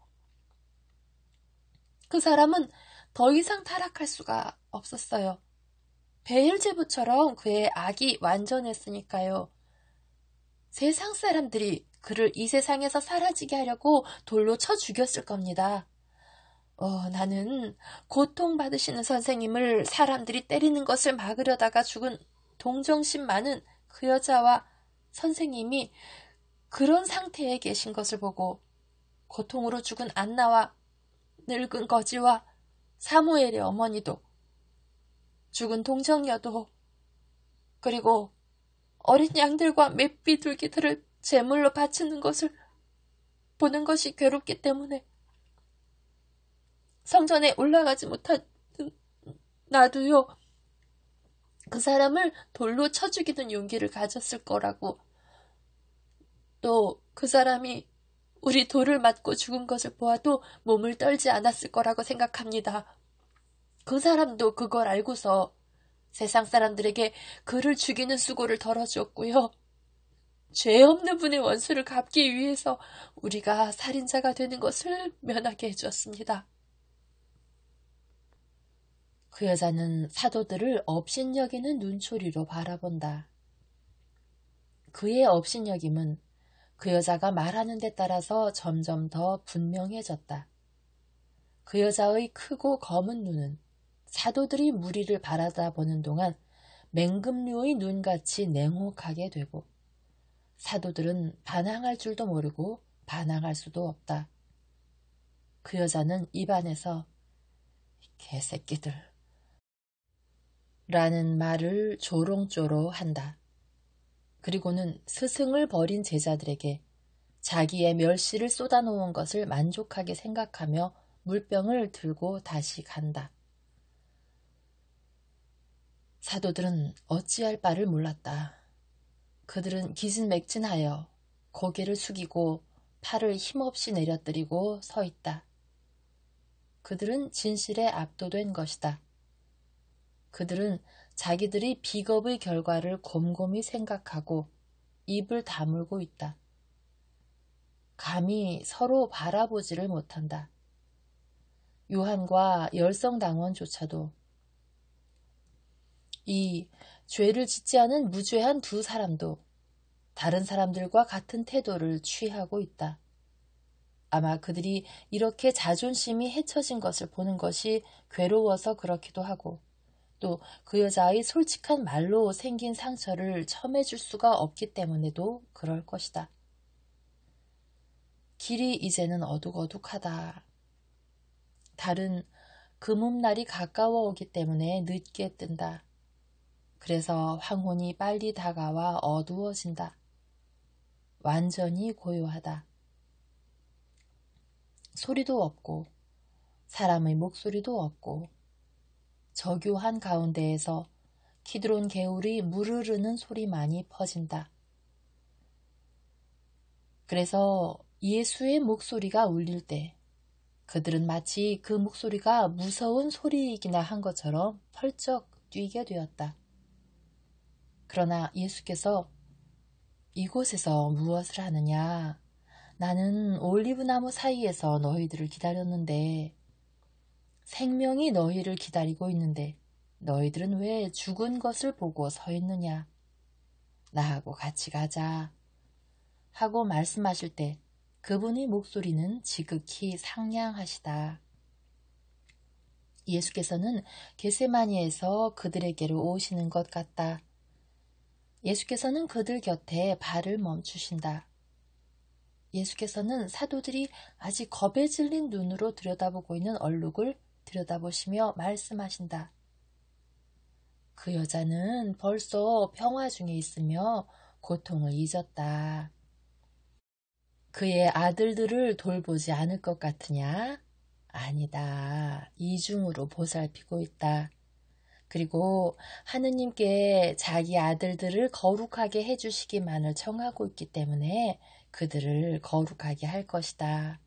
Speaker 1: 그 사람은 더 이상 타락할 수가 없었어요. 베엘제부처럼 그의 악이 완전했으니까요. 세상 사람들이 그를 이 세상에서 사라지게 하려고 돌로 쳐 죽였을 겁니다. 나는 고통받으시는 선생님을 사람들이 때리는 것을 막으려다가 죽은 동정심 많은 그 여자와 선생님이 그런 상태에 계신 것을 보고 고통으로 죽은 안나와 늙은 거지와 사무엘의 어머니도 죽은 동정녀도 그리고 어린 양들과 맷비둘기들을 제물로 바치는 것을 보는 것이 괴롭기 때문에 성전에 올라가지 못한 나도요, 그 사람을 돌로 쳐 죽이는 용기를 가졌을 거라고, 또 그 사람이 우리 돌을 맞고 죽은 것을 보아도 몸을 떨지 않았을 거라고 생각합니다. 그 사람도 그걸 알고서 세상 사람들에게 그를 죽이는 수고를 덜어주었고요. 죄 없는 분의 원수를 갚기 위해서 우리가 살인자가 되는 것을 면하게 해주었습니다. 그 여자는 사도들을 업신여기는 눈초리로 바라본다. 그의 업신여김은 그 여자가 말하는 데 따라서 점점 더 분명해졌다. 그 여자의 크고 검은 눈은 사도들이 무리를 바라다보는 동안 맹금류의 눈같이 냉혹하게 되고 사도들은 반항할 줄도 모르고 반항할 수도 없다. 그 여자는 입안에서 개새끼들 라는 말을 조롱조로 한다. 그리고는 스승을 버린 제자들에게 자기의 멸시를 쏟아놓은 것을 만족하게 생각하며 물병을 들고 다시 간다. 사도들은 어찌할 바를 몰랐다. 그들은 기진맥진하여 고개를 숙이고 팔을 힘없이 내려뜨리고 서 있다. 그들은 진실에 압도된 것이다. 그들은 자기들이 비겁의 결과를 곰곰이 생각하고 입을 다물고 있다. 감히 서로 바라보지를 못한다. 요한과 열성당원조차도 이 죄를 짓지 않은 무죄한 두 사람도 다른 사람들과 같은 태도를 취하고 있다. 아마 그들이 이렇게 자존심이 해쳐진 것을 보는 것이 괴로워서 그렇기도 하고 또 그 여자의 솔직한 말로 생긴 상처를 첨해줄 수가 없기 때문에도 그럴 것이다. 길이 이제는 어둑어둑하다. 달은 금음날이 가까워 오기 때문에 늦게 뜬다. 그래서 황혼이 빨리 다가와 어두워진다. 완전히 고요하다. 소리도 없고 사람의 목소리도 없고 저교한 가운데에서 키드론 개울이 물을 흐르는 소리만이 퍼진다. 그래서 예수의 목소리가 울릴 때 그들은 마치 그 목소리가 무서운 소리이기나 한 것처럼 펄쩍 뛰게 되었다. 그러나 예수께서 이곳에서 무엇을 하느냐? 나는 올리브나무 사이에서 너희들을 기다렸는데 생명이 너희를 기다리고 있는데 너희들은 왜 죽은 것을 보고 서 있느냐? 나하고 같이 가자. 하고 말씀하실 때 그분의 목소리는 지극히 상냥하시다. 예수께서는 겟세마니에서 그들에게로 오시는 것 같다. 예수께서는 그들 곁에 발을 멈추신다. 예수께서는 사도들이 아직 겁에 질린 눈으로 들여다보고 있는 얼룩을 들여다보시며 말씀하신다. 그 여자는 벌써 평화 중에 있으며 고통을 잊었다. 그의 아들들을 돌보지 않을 것 같으냐? 아니다. 이중으로 보살피고 있다. 그리고 하느님께 자기 아들들을 거룩하게 해주시기만을 청하고 있기 때문에 그들을 거룩하게 할 것이다.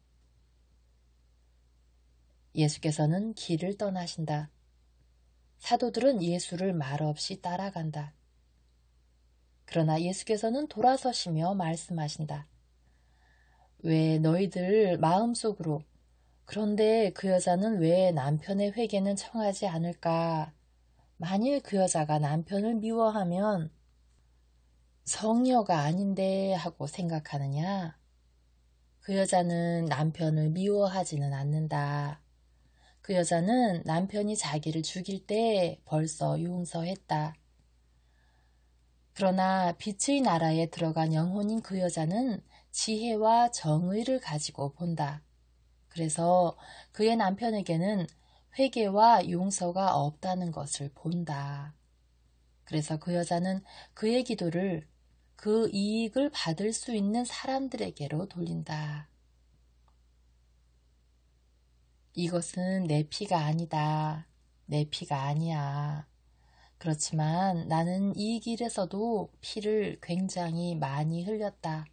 Speaker 1: 예수께서는 길을 떠나신다. 사도들은 예수를 말없이 따라간다. 그러나 예수께서는 돌아서시며 말씀하신다. 왜 너희들 마음속으로 그런데 그 여자는 왜 남편의 회개는 청하지 않을까? 만일 그 여자가 남편을 미워하면 성녀가 아닌데 하고 생각하느냐? 그 여자는 남편을 미워하지는 않는다. 그 여자는 남편이 자기를 죽일 때 벌써 용서했다. 그러나 빛의 나라에 들어간 영혼인 그 여자는 지혜와 정의를 가지고 본다. 그래서 그의 남편에게는 회개와 용서가 없다는 것을 본다. 그래서 그 여자는 그의 기도를 그 이익을 받을 수 있는 사람들에게로 돌린다. 이것은 내 피가 아니다. 내 피가 아니야. 그렇지만 나는 이 길에서도 피를 굉장히 많이 흘렸다.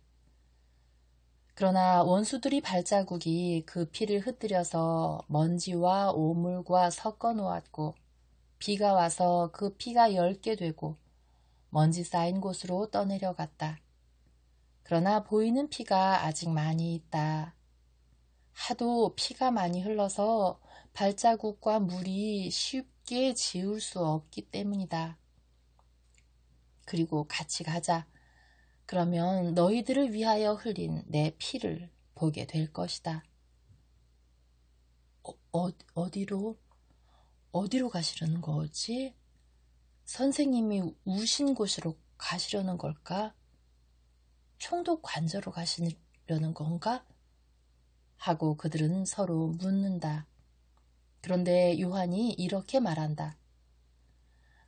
Speaker 1: 그러나 원수들이 발자국이 그 피를 흩뜨려서 먼지와 오물과 섞어 놓았고 비가 와서 그 피가 엷게 되고 먼지 쌓인 곳으로 떠내려갔다. 그러나 보이는 피가 아직 많이 있다. 하도 피가 많이 흘러서 발자국과 물이 쉽게 지울 수 없기 때문이다. 그리고 같이 가자. 그러면 너희들을 위하여 흘린 내 피를 보게 될 것이다. 어디로 가시려는 거지? 선생님이 우신 곳으로 가시려는 걸까? 총독 관저로 가시려는 건가? 하고 그들은 서로 묻는다. 그런데 요한이 이렇게 말한다.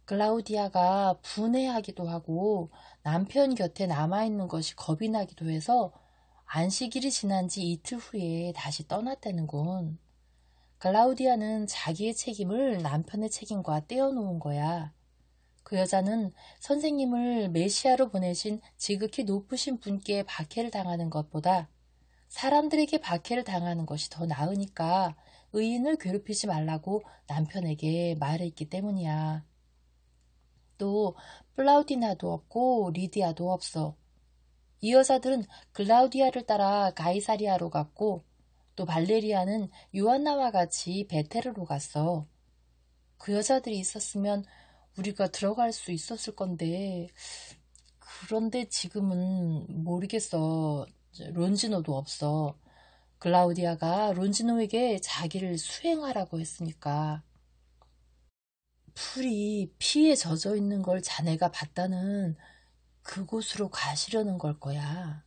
Speaker 1: 클라우디아가 분해하기도 하고 남편 곁에 남아있는 것이 겁이 나기도 해서 안식일이 지난 지 이틀 후에 다시 떠났다는군. 클라우디아는 자기의 책임을 남편의 책임과 떼어놓은 거야. 그 여자는 선생님을 메시아로 보내신 지극히 높으신 분께 박해를 당하는 것보다 사람들에게 박해를 당하는 것이 더 나으니까 의인을 괴롭히지 말라고 남편에게 말했기 때문이야. 또 플라우디나도 없고 리디아도 없어. 이 여자들은 클라우디아를 따라 가이사리아로 갔고 또 발레리아는 요한나와 같이 베테르로 갔어. 그 여자들이 있었으면 우리가 들어갈 수 있었을 건데 그런데 지금은 모르겠어. 론지노도 없어. 클라우디아가 론지노에게 자기를 수행하라고 했으니까. 풀이 피에 젖어 있는 걸 자네가 봤다는 그곳으로 가시려는 걸 거야.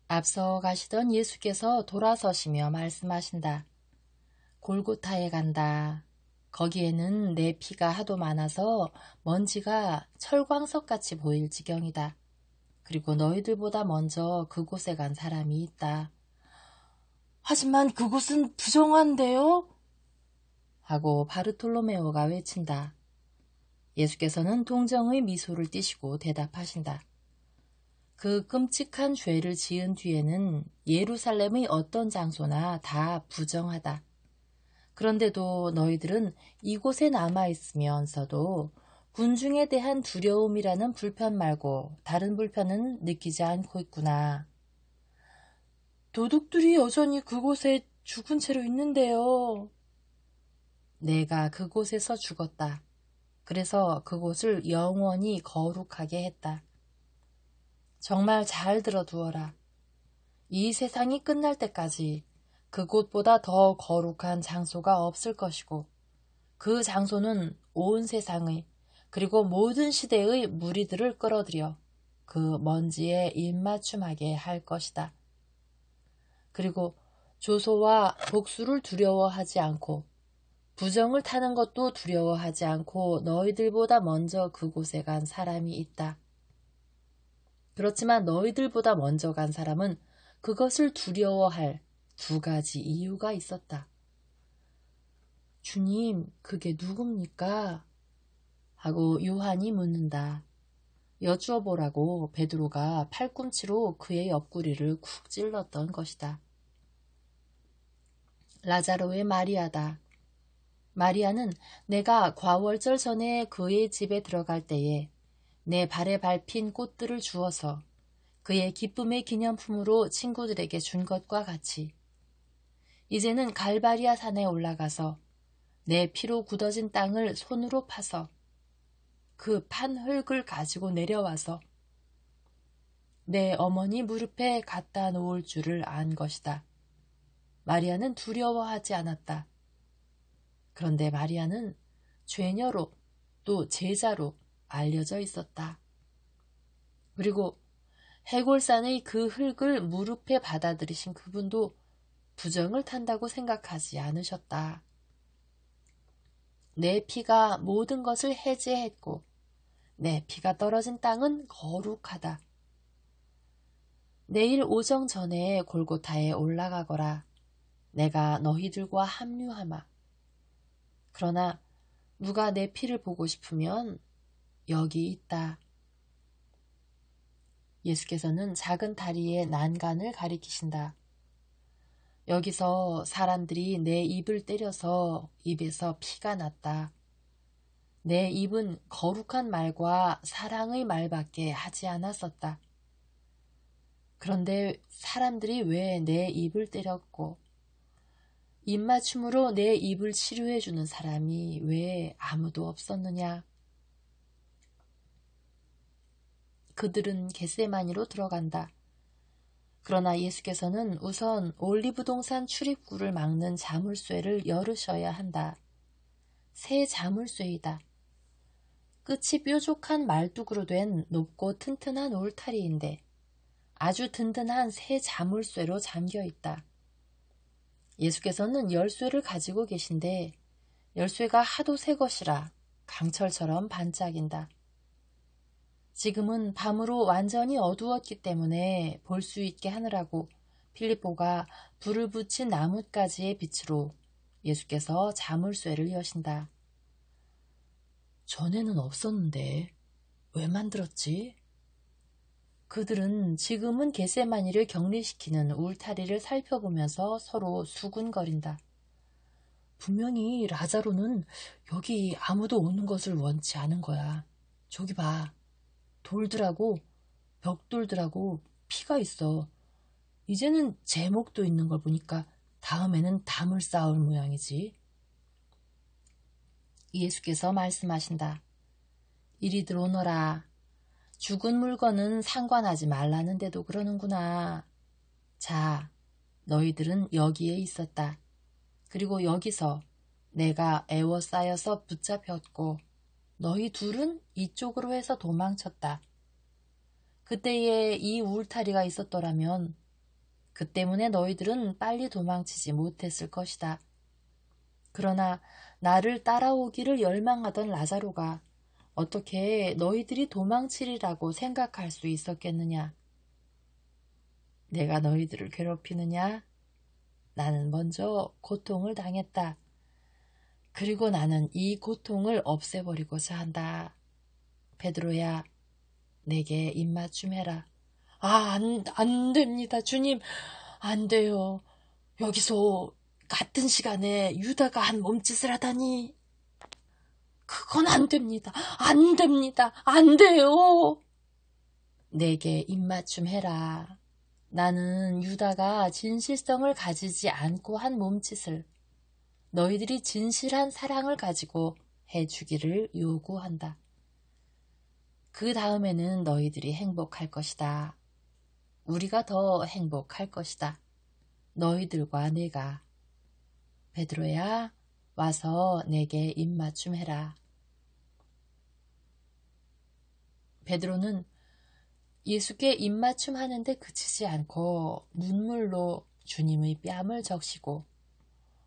Speaker 1: 앞서 가시던 예수께서 돌아서시며 말씀하신다. 골고타에 간다. 거기에는 내 피가 하도 많아서 먼지가 철광석같이 보일 지경이다. 그리고 너희들보다 먼저 그곳에 간 사람이 있다. 하지만 그곳은 부정한데요? 하고 바르톨로메오가 외친다. 예수께서는 동정의 미소를 띠시고 대답하신다. 그 끔찍한 죄를 지은 뒤에는 예루살렘의 어떤 장소나 다 부정하다. 그런데도 너희들은 이곳에 남아있으면서도 군중에 대한 두려움이라는 불편 말고 다른 불편은 느끼지 않고 있구나. 도둑들이 여전히 그곳에 죽은 채로 있는데요. 내가 그곳에서 죽었다. 그래서 그곳을 영원히 거룩하게 했다. 정말 잘 들어두어라. 이 세상이 끝날 때까지 그곳보다 더 거룩한 장소가 없을 것이고 그 장소는 온 세상의 그리고 모든 시대의 무리들을 끌어들여 그 먼지에 입맞춤하게 할 것이다. 그리고 조소와 복수를 두려워하지 않고 부정을 타는 것도 두려워하지 않고 너희들보다 먼저 그곳에 간 사람이 있다. 그렇지만 너희들보다 먼저 간 사람은 그것을 두려워할 두 가지 이유가 있었다. 주님, 그게 누굽니까? 하고 요한이 묻는다. 여쭈어 보라고 베드로가 팔꿈치로 그의 옆구리를 쿡 찔렀던 것이다. 라자로의 마리아다. 마리아는 내가 과월절 전에 그의 집에 들어갈 때에 내 발에 밟힌 꽃들을 주어서 그의 기쁨의 기념품으로 친구들에게 준 것과 같이 이제는 갈바리아 산에 올라가서 내 피로 굳어진 땅을 손으로 파서 그 판 흙을 가지고 내려와서 내 어머니 무릎에 갖다 놓을 줄을 안 것이다. 마리아는 두려워하지 않았다. 그런데 마리아는 죄녀로 또 제자로 알려져 있었다. 그리고 해골산의 그 흙을 무릎에 받아들이신 그분도 부정을 탄다고 생각하지 않으셨다. 내 피가 모든 것을 해제했고 내 피가 떨어진 땅은 거룩하다. 내일 오정 전에 골고타에 올라가거라. 내가 너희들과 합류하마. 그러나 누가 내 피를 보고 싶으면 여기 있다. 예수께서는 작은 다리의 난간을 가리키신다. 여기서 사람들이 내 입을 때려서 입에서 피가 났다. 내 입은 거룩한 말과 사랑의 말밖에 하지 않았었다. 그런데 사람들이 왜 내 입을 때렸고 입맞춤으로 내 입을 치료해주는 사람이 왜 아무도 없었느냐? 그들은 겟세마니로 들어간다. 그러나 예수께서는 우선 올리브동산 출입구를 막는 자물쇠를 열으셔야 한다. 새 자물쇠이다. 끝이 뾰족한 말뚝으로 된 높고 튼튼한 울타리인데 아주 든든한 새 자물쇠로 잠겨있다. 예수께서는 열쇠를 가지고 계신데 열쇠가 하도 새 것이라 강철처럼 반짝인다. 지금은 밤으로 완전히 어두웠기 때문에 볼 수 있게 하느라고 필립보가 불을 붙인 나뭇가지의 빛으로 예수께서 자물쇠를 여신다. 전에는 없었는데 왜 만들었지? 그들은 지금은 겟세마니를 격리시키는 울타리를 살펴보면서 서로 수군거린다. 분명히 라자로는 여기 아무도 오는 것을 원치 않은 거야. 저기 봐. 돌들하고 벽돌들하고 피가 있어. 이제는 제목도 있는 걸 보니까 다음에는 담을 쌓을 모양이지. 예수께서 말씀하신다. 이리들 오너라. 죽은 물건은 상관하지 말라는데도 그러는구나. 자, 너희들은 여기에 있었다. 그리고 여기서 내가 애워싸여서 붙잡혔고 너희 둘은 이쪽으로 해서 도망쳤다. 그때에 이 울타리가 있었더라면 그 때문에 너희들은 빨리 도망치지 못했을 것이다. 그러나 나를 따라오기를 열망하던 라자로가 어떻게 너희들이 도망치리라고 생각할 수 있었겠느냐? 내가 너희들을 괴롭히느냐? 나는 먼저 고통을 당했다. 그리고 나는 이 고통을 없애버리고자 한다. 베드로야, 내게 입맞춤해라. 안 됩니다. 주님, 안 돼요. 여기서 같은 시간에 유다가 한 몸짓을 하다니. 그건 안 됩니다. 안 됩니다. 안 돼요. 내게 입맞춤해라. 나는 유다가 진실성을 가지지 않고 한 몸짓을 너희들이 진실한 사랑을 가지고 해주기를 요구한다. 그 다음에는 너희들이 행복할 것이다. 우리가 더 행복할 것이다. 너희들과 내가. 베드로야, 와서 내게 입맞춤해라. 베드로는 예수께 입맞춤하는데 그치지 않고 눈물로 주님의 뺨을 적시고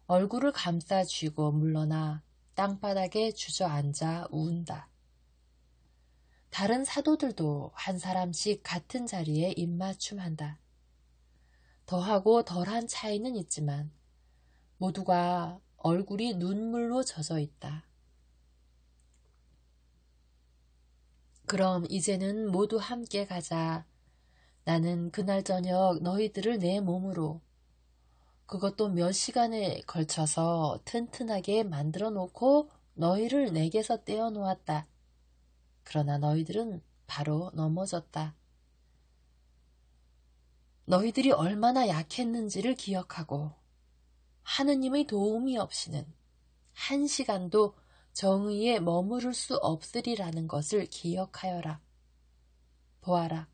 Speaker 1: 얼굴을 감싸 쥐고 물러나 땅바닥에 주저앉아 운다. 다른 사도들도 한 사람씩 같은 자리에 입맞춤한다. 더하고 덜한 차이는 있지만 모두가 얼굴이 눈물로 젖어 있다. 그럼 이제는 모두 함께 가자. 나는 그날 저녁 너희들을 내 몸으로, 그것도 몇 시간에 걸쳐서 튼튼하게 만들어 놓고 너희를 내게서 떼어 놓았다. 그러나 너희들은 바로 넘어졌다. 너희들이 얼마나 약했는지를 기억하고 하느님의 도움이 없이는 한 시간도 정의에 머무를 수 없으리라는 것을 기억하여라. 보아라.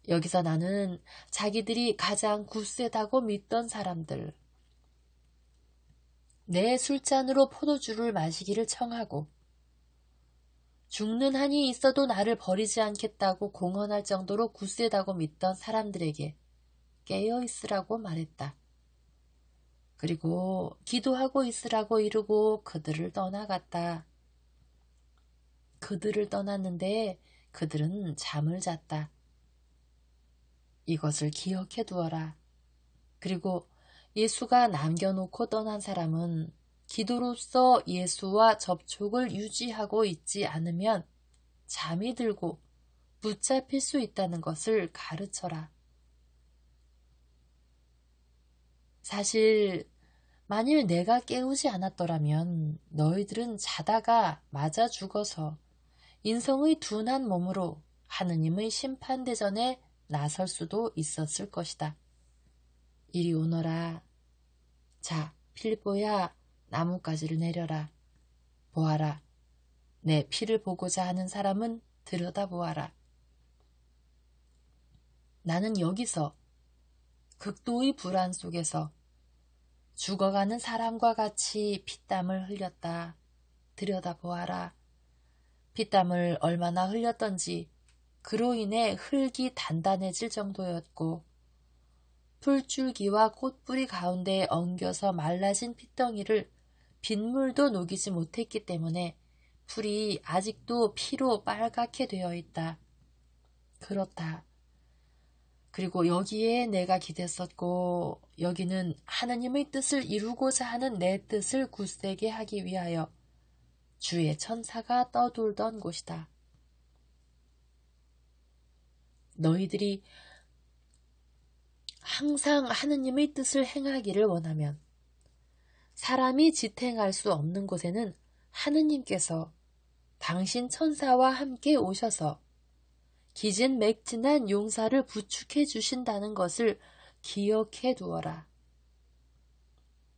Speaker 1: 여기서 나는 자기들이 가장 굳세다고 믿던 사람들, 내 술잔으로 포도주를 마시기를 청하고 죽는 한이 있어도 나를 버리지 않겠다고 공언할 정도로 굳세다고 믿던 사람들에게 깨어있으라고 말했다. 그리고 기도하고 있으라고 이르고 그들을 떠나갔다. 그들을 떠났는데 그들은 잠을 잤다. 이것을 기억해 두어라. 그리고 예수가 남겨놓고 떠난 사람은 기도로서 예수와 접촉을 유지하고 있지 않으면 잠이 들고 붙잡힐 수 있다는 것을 가르쳐라. 사실 만일 내가 깨우지 않았더라면 너희들은 자다가 맞아 죽어서 인성의 둔한 몸으로 하느님의 심판대전에 나설 수도 있었을 것이다. 이리 오너라. 자, 필립보야, 나뭇가지를 내려라. 보아라. 내 피를 보고자 하는 사람은 들여다보아라. 나는 여기서 극도의 불안 속에서 죽어가는 사람과 같이 피땀을 흘렸다. 들여다보아라. 피땀을 얼마나 흘렸던지 그로 인해 흙이 단단해질 정도였고 풀줄기와 꽃뿌리 가운데 엉겨서 말라진 핏덩이를 빗물도 녹이지 못했기 때문에 풀이 아직도 피로 빨갛게 되어 있다. 그렇다. 그리고 여기에 내가 기댔었고 여기는 하느님의 뜻을 이루고자 하는 내 뜻을 굳세게 하기 위하여 주의 천사가 떠돌던 곳이다. 너희들이 항상 하느님의 뜻을 행하기를 원하면 사람이 지탱할 수 없는 곳에는 하느님께서 당신 천사와 함께 오셔서 기진맥진한 용사를 부축해 주신다는 것을 기억해 두어라.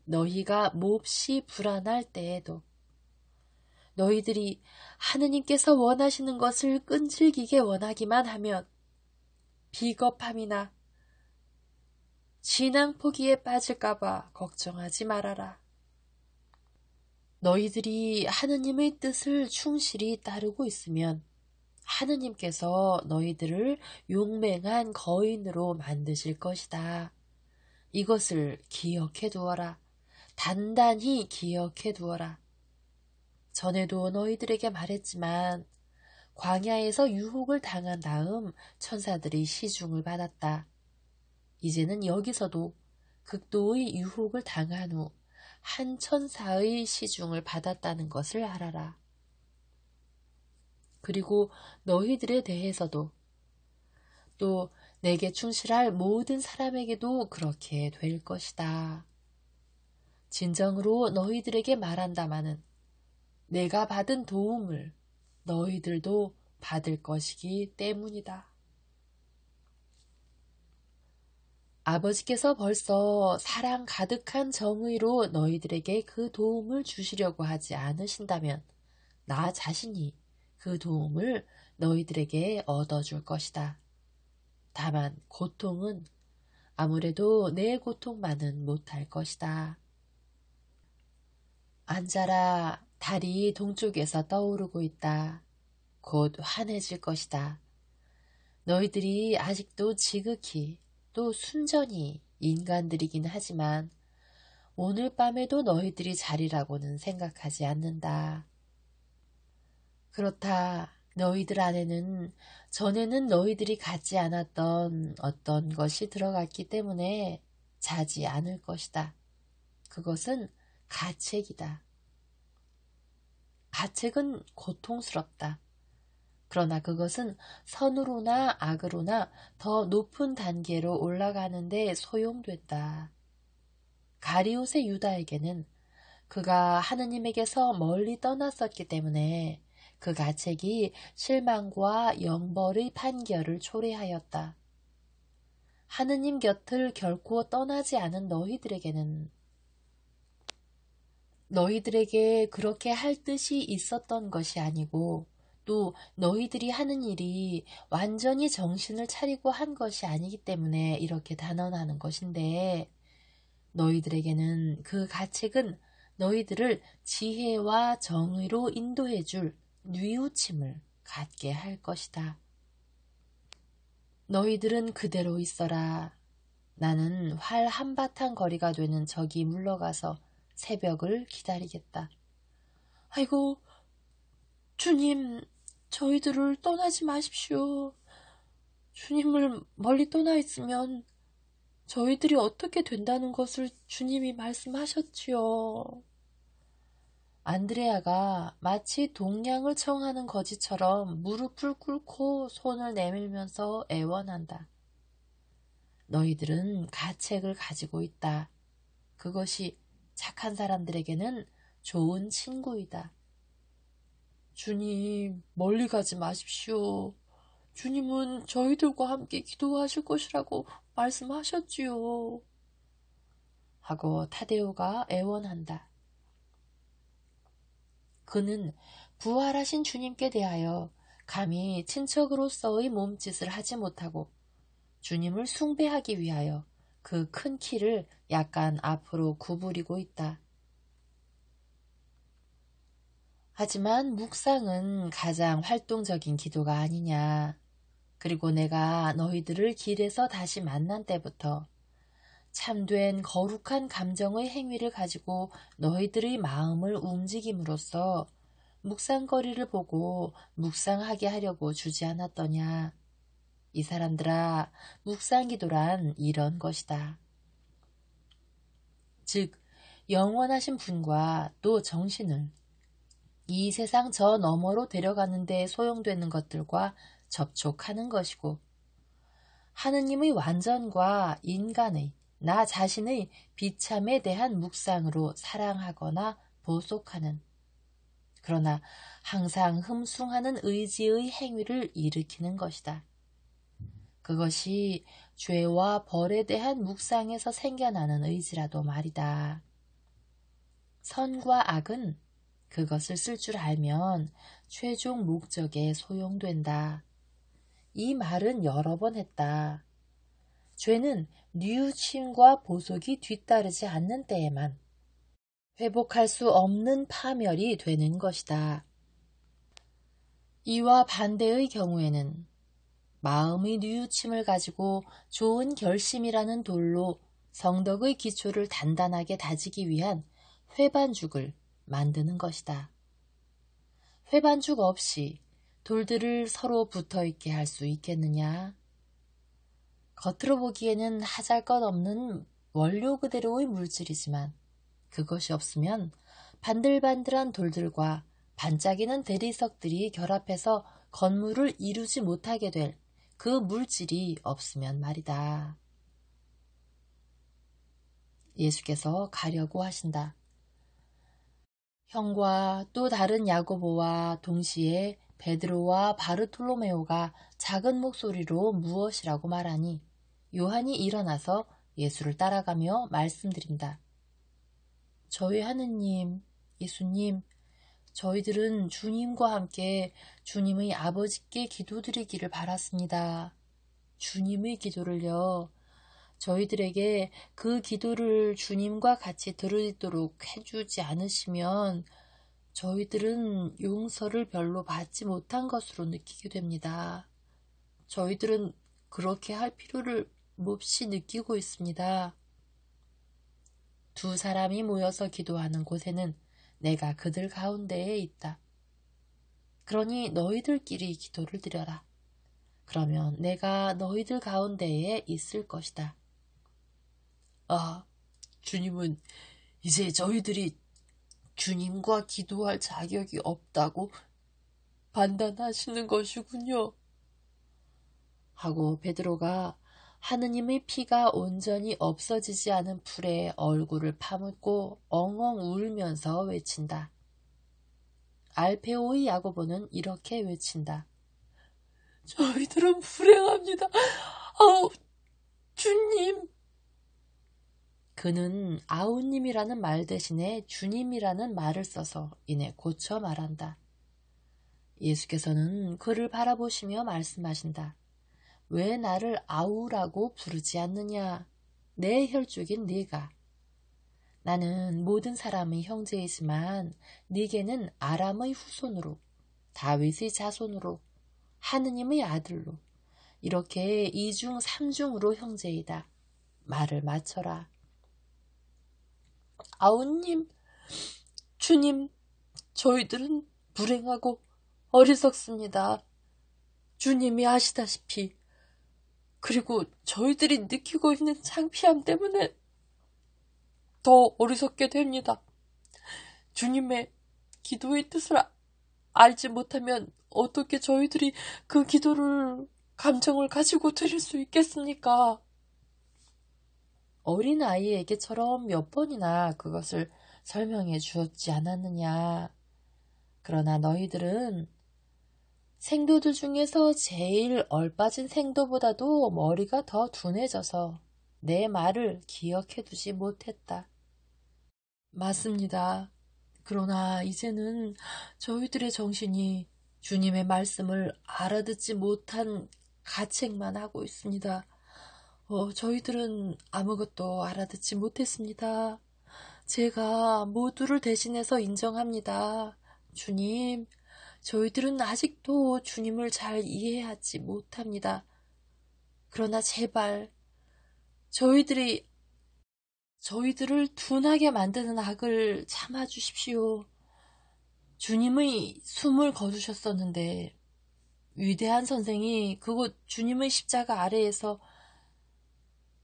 Speaker 1: 너희가 몹시 불안할 때에도 너희들이 하느님께서 원하시는 것을 끈질기게 원하기만 하면 비겁함이나 신앙 포기에 빠질까봐 걱정하지 말아라. 너희들이 하느님의 뜻을 충실히 따르고 있으면 하느님께서 너희들을 용맹한 거인으로 만드실 것이다. 이것을 기억해 두어라. 단단히 기억해 두어라. 전에도 너희들에게 말했지만 광야에서 유혹을 당한 다음 천사들이 시중을 받았다. 이제는 여기서도 극도의 유혹을 당한 후 한 천사의 시중을 받았다는 것을 알아라. 그리고 너희들에 대해서도 또 내게 충실할 모든 사람에게도 그렇게 될 것이다. 진정으로 너희들에게 말한다마는 내가 받은 도움을 너희들도 받을 것이기 때문이다. 아버지께서 벌써 사랑 가득한 정의로 너희들에게 그 도움을 주시려고 하지 않으신다면 나 자신이 그 도움을 너희들에게 얻어줄 것이다. 다만 고통은 아무래도 내 고통만은 못할 것이다. 앉아라. 달이 동쪽에서 떠오르고 있다. 곧 환해질 것이다. 너희들이 아직도 지극히 또 순전히 인간들이긴 하지만 오늘 밤에도 너희들이 자리라고는 생각하지 않는다. 그렇다. 너희들 안에는 전에는 너희들이 갖지 않았던 어떤 것이 들어갔기 때문에 자지 않을 것이다. 그것은 가책이다. 가책은 고통스럽다. 그러나 그것은 선으로나 악으로나 더 높은 단계로 올라가는 데 소용된다. 가리옷의 유다에게는 그가 하느님에게서 멀리 떠났었기 때문에 그 가책이 실망과 영벌의 판결을 초래하였다. 하느님 곁을 결코 떠나지 않은 너희들에게는 너희들에게 그렇게 할 뜻이 있었던 것이 아니고 또 너희들이 하는 일이 완전히 정신을 차리고 한 것이 아니기 때문에 이렇게 단언하는 것인데 너희들에게는 그 가책은 너희들을 지혜와 정의로 인도해 줄 뉘우침을 갖게 할 것이다. 너희들은 그대로 있어라. 나는 활 한바탕 거리가 되는 저기 물러가서 새벽을 기다리겠다. 아이고, 주님, 저희들을 떠나지 마십시오. 주님을 멀리 떠나 있으면 저희들이 어떻게 된다는 것을 주님이 말씀하셨지요. 안드레아가 마치 동량을 청하는 거지처럼 무릎을 꿇고 손을 내밀면서 애원한다. 너희들은 가책을 가지고 있다. 그것이 착한 사람들에게는 좋은 친구이다. 주님, 멀리 가지 마십시오. 주님은 저희들과 함께 기도하실 것이라고 말씀하셨지요. 하고 타데오가 애원한다. 그는 부활하신 주님께 대하여 감히 친척으로서의 몸짓을 하지 못하고 주님을 숭배하기 위하여 그 큰 키를 약간 앞으로 구부리고 있다. 하지만 묵상은 가장 활동적인 기도가 아니냐. 그리고 내가 너희들을 길에서 다시 만난 때부터 참된 거룩한 감정의 행위를 가지고 너희들의 마음을 움직임으로써 묵상거리를 보고 묵상하게 하려고 주지 않았더냐. 이 사람들아, 묵상기도란 이런 것이다. 즉, 영원하신 분과 또 정신을 이 세상 저 너머로 데려가는 데 소용되는 것들과 접촉하는 것이고, 하느님의 완전과 인간의 나 자신의 비참에 대한 묵상으로 사랑하거나 보속하는, 그러나 항상 흠숭하는 의지의 행위를 일으키는 것이다. 그것이 죄와 벌에 대한 묵상에서 생겨나는 의지라도 말이다. 선과 악은 그것을 쓸 줄 알면 최종 목적에 소용된다. 이 말은 여러 번 했다. 죄는 뉘우침과 보속이 뒤따르지 않는 때에만 회복할 수 없는 파멸이 되는 것이다. 이와 반대의 경우에는 마음의 뉘우침을 가지고 좋은 결심이라는 돌로 성덕의 기초를 단단하게 다지기 위한 회반죽을 만드는 것이다. 회반죽 없이 돌들을 서로 붙어있게 할 수 있겠느냐? 겉으로 보기에는 하잘것없는 원료 그대로의 물질이지만 그것이 없으면 반들반들한 돌들과 반짝이는 대리석들이 결합해서 건물을 이루지 못하게 될 그 물질이 없으면 말이다. 예수께서 가려고 하신다. 형과 또 다른 야고보와 동시에 베드로와 바르톨로메오가 작은 목소리로 무엇이라고 말하니 요한이 일어나서 예수를 따라가며 말씀드린다. 저희 하느님, 예수님, 저희들은 주님과 함께 주님의 아버지께 기도드리기를 바랐습니다. 주님의 기도를요. 저희들에게 그 기도를 주님과 같이 드리도록 해주지 않으시면 저희들은 용서를 별로 받지 못한 것으로 느끼게 됩니다. 저희들은 그렇게 할 필요를 몹시 느끼고 있습니다. 두 사람이 모여서 기도하는 곳에는 내가 그들 가운데에 있다. 그러니 너희들끼리 기도를 드려라. 그러면 내가 너희들 가운데에 있을 것이다. 아, 주님은 이제 저희들이 주님과 기도할 자격이 없다고 판단하시는 것이군요. 하고 베드로가 하느님의 피가 온전히 없어지지 않은 풀에 얼굴을 파묻고 엉엉 울면서 외친다. 알페오의 야고보는 이렇게 외친다. 저희들은 불행합니다. 아우, 주님. 그는 아우님이라는 말 대신에 주님이라는 말을 써서 이내 고쳐 말한다. 예수께서는 그를 바라보시며 말씀하신다. 왜 나를 아우라고 부르지 않느냐? 내 혈족인 네가. 나는 모든 사람의 형제이지만 네게는 아람의 후손으로, 다윗의 자손으로, 하느님의 아들로, 이렇게 이중 삼중으로 형제이다. 말을 맞춰라. 아우님, 주님, 저희들은 불행하고 어리석습니다. 주님이 아시다시피. 그리고 저희들이 느끼고 있는 창피함 때문에 더 어리석게 됩니다. 주님의 기도의 뜻을 알지 못하면 어떻게 저희들이 그 기도를 감정을 가지고 드릴 수 있겠습니까? 어린 아이에게처럼 몇 번이나 그것을 설명해 주었지 않았느냐. 그러나 너희들은 생도들 중에서 제일 얼빠진 생도보다도 머리가 더 둔해져서 내 말을 기억해 두지 못했다. 맞습니다. 그러나 이제는 저희들의 정신이 주님의 말씀을 알아듣지 못한 가책만 하고 있습니다. 저희들은 아무것도 알아듣지 못했습니다. 제가 모두를 대신해서 인정합니다. 주님, 저희들은 아직도 주님을 잘 이해하지 못합니다. 그러나 제발 저희들을 둔하게 만드는 악을 참아주십시오. 주님의 숨을 거두셨었는데 위대한 선생이 그곳 주님의 십자가 아래에서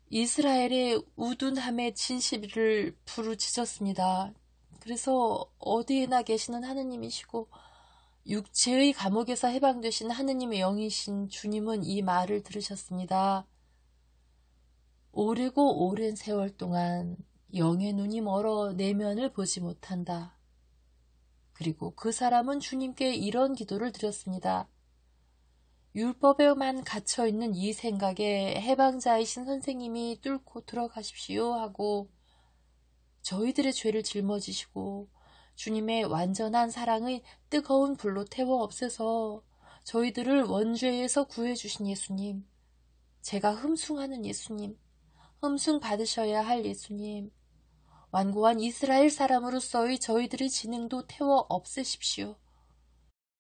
Speaker 1: 이스라엘의 우둔함의 진실을 부르짖었습니다. 그래서 어디에나 계시는 하느님이시고 육체의 감옥에서 해방되신 하느님의 영이신 주님은 이 말을 들으셨습니다. 오래고 오랜 세월 동안 영의 눈이 멀어 내면을 보지 못한다. 그리고 그 사람은 주님께 이런 기도를 드렸습니다. 율법에만 갇혀있는 이 생각에 해방자이신 선생님이 뚫고 들어가십시오 하고 저희들의 죄를 짊어지시고 주님의 완전한 사랑의 뜨거운 불로 태워 없애서 저희들을 원죄에서 구해주신 예수님, 제가 흠숭하는 예수님, 흠숭 받으셔야 할 예수님, 완고한 이스라엘 사람으로서의 저희들의 지능도 태워 없애십시오.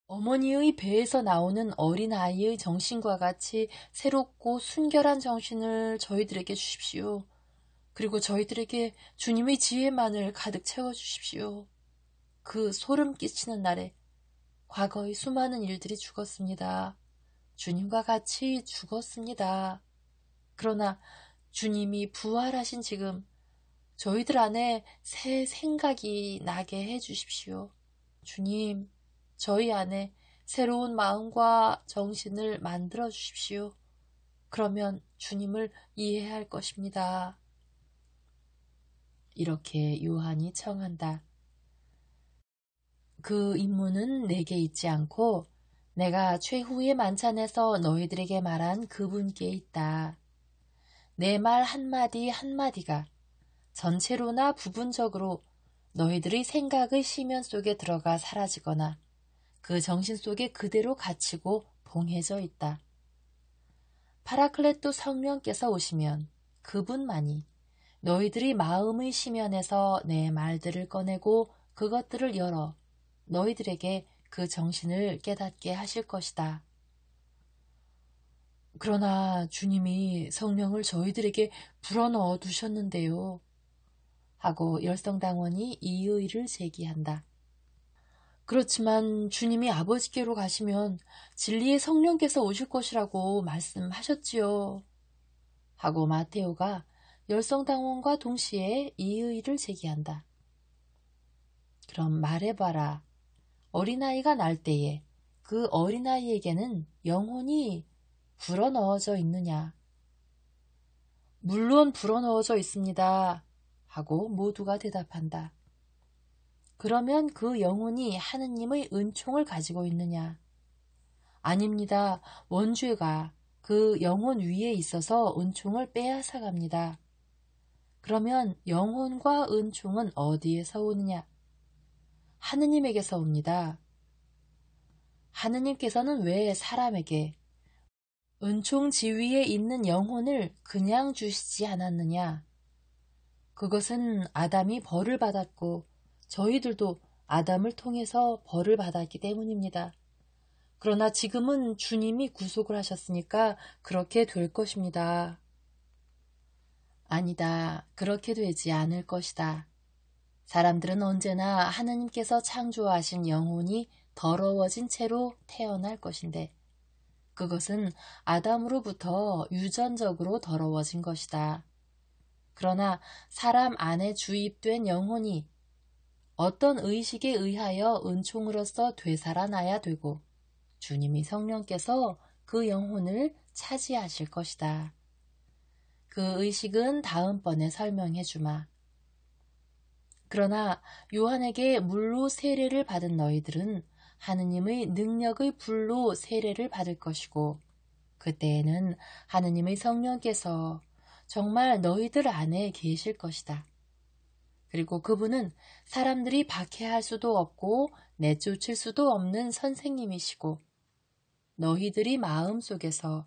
Speaker 1: 어머니의 배에서 나오는 어린아이의 정신과 같이 새롭고 순결한 정신을 저희들에게 주십시오. 그리고 저희들에게 주님의 지혜만을 가득 채워주십시오. 그 소름 끼치는 날에 과거의 수많은 일들이 죽었습니다. 주님과 같이 죽었습니다. 그러나 주님이 부활하신 지금 저희들 안에 새 생각이 나게 해주십시오. 주님, 저희 안에 새로운 마음과 정신을 만들어 주십시오. 그러면 주님을 이해할 것입니다. 이렇게 요한이 청한다. 그 임무는 내게 있지 않고 내가 최후의 만찬에서 너희들에게 말한 그분께 있다. 내 말 한마디 한마디가 전체로나 부분적으로 너희들의 생각의 시면 속에 들어가 사라지거나 그 정신 속에 그대로 갇히고 봉해져 있다. 파라클레토 성령께서 오시면 그분만이 너희들이 마음의 시면에서 내 말들을 꺼내고 그것들을 열어 너희들에게 그 정신을 깨닫게 하실 것이다. 그러나 주님이 성령을 저희들에게 불어넣어 두셨는데요. 하고 열성당원이 이의를 제기한다. 그렇지만 주님이 아버지께로 가시면 진리의 성령께서 오실 것이라고 말씀하셨지요. 하고 마테오가 열성당원과 동시에 이의를 제기한다. 그럼 말해봐라. 어린아이가 날 때에 그 어린아이에게는 영혼이 불어넣어져 있느냐? 물론 불어넣어져 있습니다. 하고 모두가 대답한다. 그러면 그 영혼이 하느님의 은총을 가지고 있느냐? 아닙니다. 원죄가 그 영혼 위에 있어서 은총을 빼앗아갑니다. 그러면 영혼과 은총은 어디에서 오느냐? 하느님에게서 옵니다. 하느님께서는 왜 사람에게 은총 지위에 있는 영혼을 그냥 주시지 않았느냐? 그것은 아담이 벌을 받았고 저희들도 아담을 통해서 벌을 받았기 때문입니다. 그러나 지금은 주님이 구속을 하셨으니까 그렇게 될 것입니다. 아니다. 그렇게 되지 않을 것이다. 사람들은 언제나 하느님께서 창조하신 영혼이 더러워진 채로 태어날 것인데 그것은 아담으로부터 유전적으로 더러워진 것이다. 그러나 사람 안에 주입된 영혼이 어떤 의식에 의하여 은총으로서 되살아나야 되고 주님이 성령께서 그 영혼을 차지하실 것이다. 그 의식은 다음번에 설명해 주마. 그러나 요한에게 물로 세례를 받은 너희들은 하느님의 능력의 불로 세례를 받을 것이고 그때에는 하느님의 성령께서 정말 너희들 안에 계실 것이다. 그리고 그분은 사람들이 박해할 수도 없고 내쫓을 수도 없는 선생님이시고 너희들이 마음속에서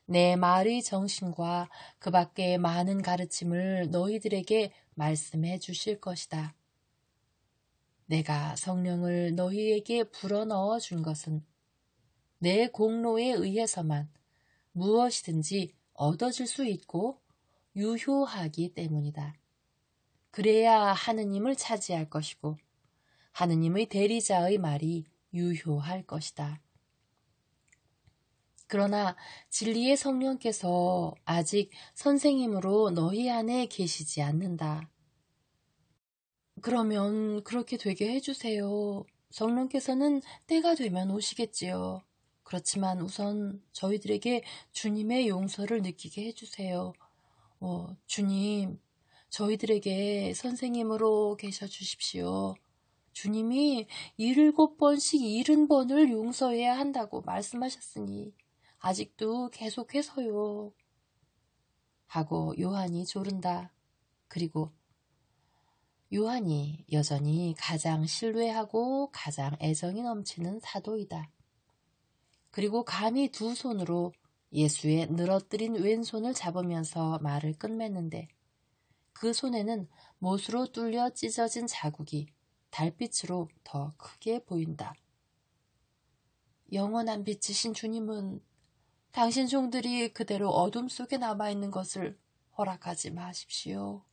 Speaker 1: 내 말의 정신과 그 밖의 많은 가르침을 너희들에게 말씀해 주실 것이다. 내가 성령을 너희에게 불어넣어 준 것은 내 공로에 의해서만 무엇이든지 얻어질 수 있고 유효하기 때문이다. 그래야 하느님을 차지할 것이고 하느님의 대리자의 말이 유효할 것이다. 그러나 진리의 성령께서 아직 선생님으로 너희 안에 계시지 않는다. 그러면 그렇게 되게 해주세요. 성령께서는 때가 되면 오시겠지요. 그렇지만 우선 저희들에게 주님의 용서를 느끼게 해주세요. 주님, 저희들에게 선생님으로 계셔 주십시오. 주님이 77번씩 70번을 용서해야 한다고 말씀하셨으니 아직도 계속해서요. 하고 요한이 조른다. 그리고 요한이 여전히 가장 신뢰하고 가장 애정이 넘치는 사도이다. 그리고 감히 두 손으로 예수의 늘어뜨린 왼손을 잡으면서 말을 끝맺는데 그 손에는 못으로 뚫려 찢어진 자국이 달빛으로 더 크게 보인다. 영원한 빛이신 주님은 당신 종들이 그대로 어둠 속에 남아있는 것을 허락하지 마십시오.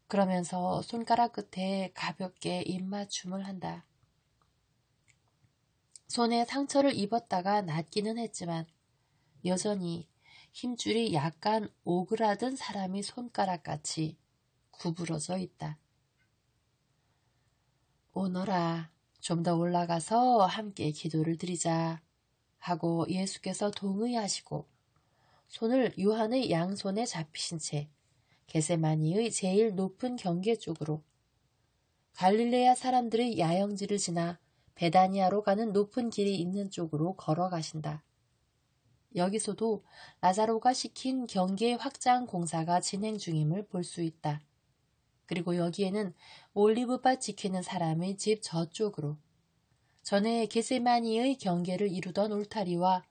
Speaker 1: 그러면서 손가락 끝에 가볍게 입맞춤을 한다. 손에 상처를 입었다가 낫기는 했지만 여전히 힘줄이 약간 오그라든 사람이 손가락같이 구부러져 있다. 오너라, 좀 더 올라가서 함께 기도를 드리자 하고 예수께서 동의하시고 손을 요한의 양손에 잡히신 채 게세마니의 제일 높은 경계 쪽으로 갈릴레아 사람들의 야영지를 지나 베다니아로 가는 높은 길이 있는 쪽으로 걸어가신다. 여기서도 라자로가 시킨 경계 확장 공사가 진행 중임을 볼 수 있다. 그리고 여기에는 올리브밭 지키는 사람의 집 저쪽으로 전에 게세마니의 경계를 이루던 울타리와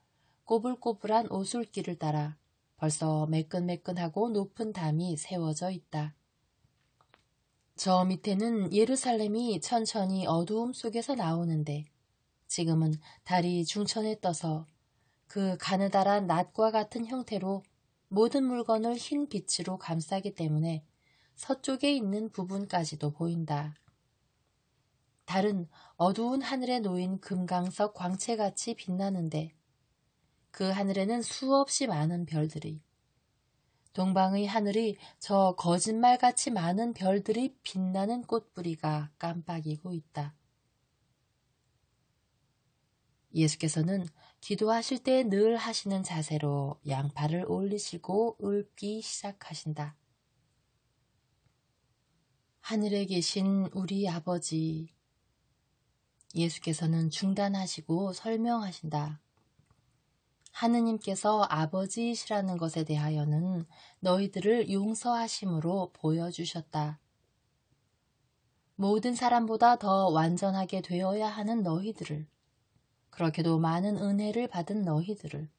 Speaker 1: 꼬불꼬불한 오솔길을 따라 벌써 매끈매끈하고 높은 담이 세워져 있다. 저 밑에는 예루살렘이 천천히 어두움 속에서 나오는데 지금은 달이 중천에 떠서 그 가느다란 낫과 같은 형태로 모든 물건을 흰 빛으로 감싸기 때문에 서쪽에 있는 부분까지도 보인다. 달은 어두운 하늘에 놓인 금강석 광채같이 빛나는데 그 하늘에는 수없이 많은 별들이 동방의 하늘이 저 거짓말같이 많은 별들이 빛나는 꽃뿌리가 깜빡이고 있다. 예수께서는 기도하실 때 늘 하시는 자세로 양팔을 올리시고 읊기 시작하신다. 하늘에 계신 우리 아버지. 예수께서는 중단하시고 설명하신다. 하느님께서 아버지이시라는 것에 대하여는 너희들을 용서하심으로 보여주셨다. 모든 사람보다 더 완전하게 되어야 하는 너희들을, 그렇게도 많은 은혜를 받은 너희들을,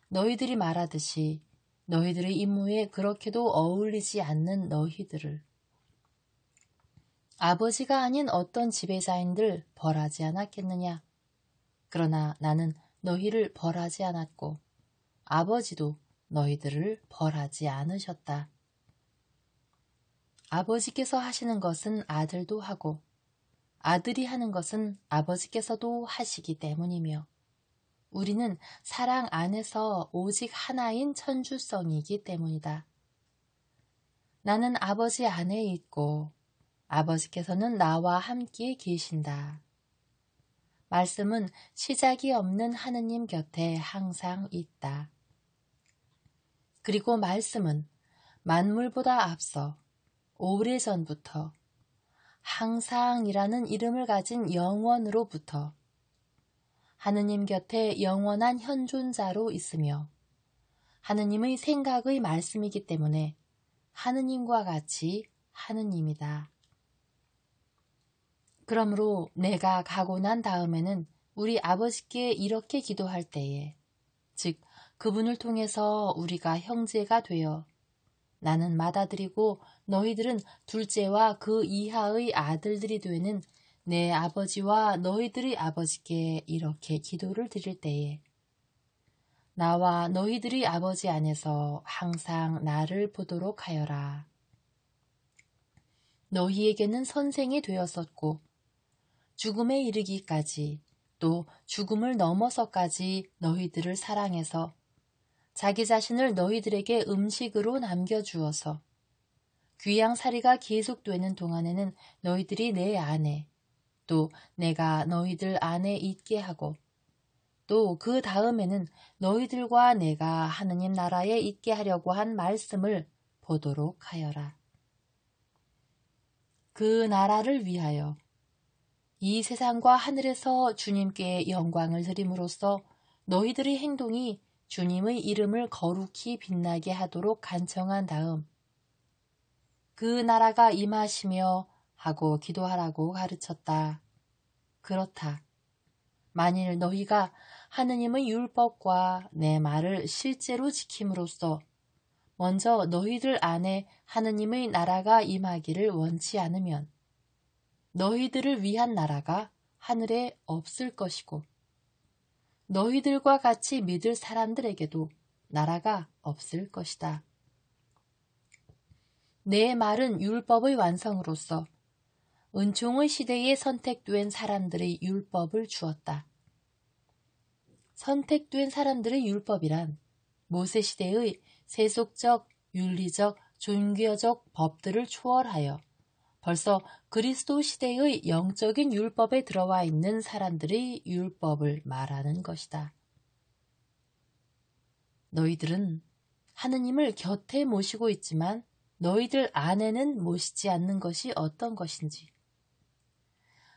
Speaker 1: 너희들이 말하듯이 너희들의 임무에 그렇게도 어울리지 않는 너희들을, 아버지가 아닌 어떤 지배자인들 벌하지 않았겠느냐. 그러나 나는 너희를 벌하지 않았고 아버지도 너희들을 벌하지 않으셨다. 아버지께서 하시는 것은 아들도 하고 아들이 하는 것은 아버지께서도 하시기 때문이며 우리는 사랑 안에서 오직 하나인 천주성이기 때문이다. 나는 아버지 안에 있고 아버지께서는 나와 함께 계신다. 말씀은 시작이 없는 하느님 곁에 항상 있다. 그리고 말씀은 만물보다 앞서 오래전부터 항상이라는 이름을 가진 영원으로부터 하느님 곁에 영원한 현존자로 있으며 하느님의 생각의 말씀이기 때문에 하느님과 같이 하느님이다. 그러므로 내가 가고 난 다음에는 우리 아버지께 이렇게 기도할 때에, 즉 그분을 통해서 우리가 형제가 되어 나는 맏아들이고 너희들은 둘째와 그 이하의 아들들이 되는 내 아버지와 너희들의 아버지께 이렇게 기도를 드릴 때에 나와 너희들의 아버지 안에서 항상 나를 보도록 하여라. 너희에게는 선생이 되었었고 죽음에 이르기까지 또 죽음을 넘어서까지 너희들을 사랑해서 자기 자신을 너희들에게 음식으로 남겨주어서 귀양살이가 계속되는 동안에는 너희들이 내 안에 또 내가 너희들 안에 있게 하고 또 그 다음에는 너희들과 내가 하느님 나라에 있게 하려고 한 말씀을 보도록 하여라. 그 나라를 위하여 이 세상과 하늘에서 주님께 영광을 드림으로써 너희들의 행동이 주님의 이름을 거룩히 빛나게 하도록 간청한 다음 그 나라가 임하시며 하고 기도하라고 가르쳤다. 그렇다. 만일 너희가 하느님의 율법과 내 말을 실제로 지킴으로써 먼저 너희들 안에 하느님의 나라가 임하기를 원치 않으면 너희들을 위한 나라가 하늘에 없을 것이고 너희들과 같이 믿을 사람들에게도 나라가 없을 것이다. 내 말은 율법의 완성으로서 은총의 시대에 선택된 사람들의 율법을 주었다. 선택된 사람들의 율법이란 모세시대의 세속적, 윤리적, 종교적 법들을 초월하여 벌써 그리스도 시대의 영적인 율법에 들어와 있는 사람들의 율법을 말하는 것이다. 너희들은 하느님을 곁에 모시고 있지만 너희들 안에는 모시지 않는 것이 어떤 것인지,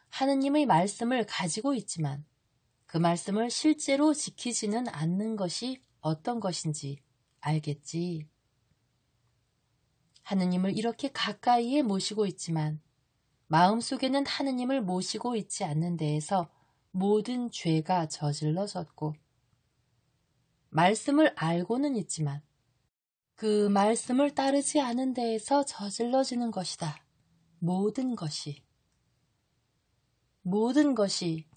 Speaker 1: 하느님의 말씀을 가지고 있지만 그 말씀을 실제로 지키지는 않는 것이 어떤 것인지 알겠지. 하느님을 이렇게 가까이에 모시고 있지만 마음속에는 하느님을 모시고 있지 않는 데에서 모든 죄가 저질러졌고 말씀을 알고는 있지만 그 말씀을 따르지 않은 데에서 저질러지는 것이다. 모든 것이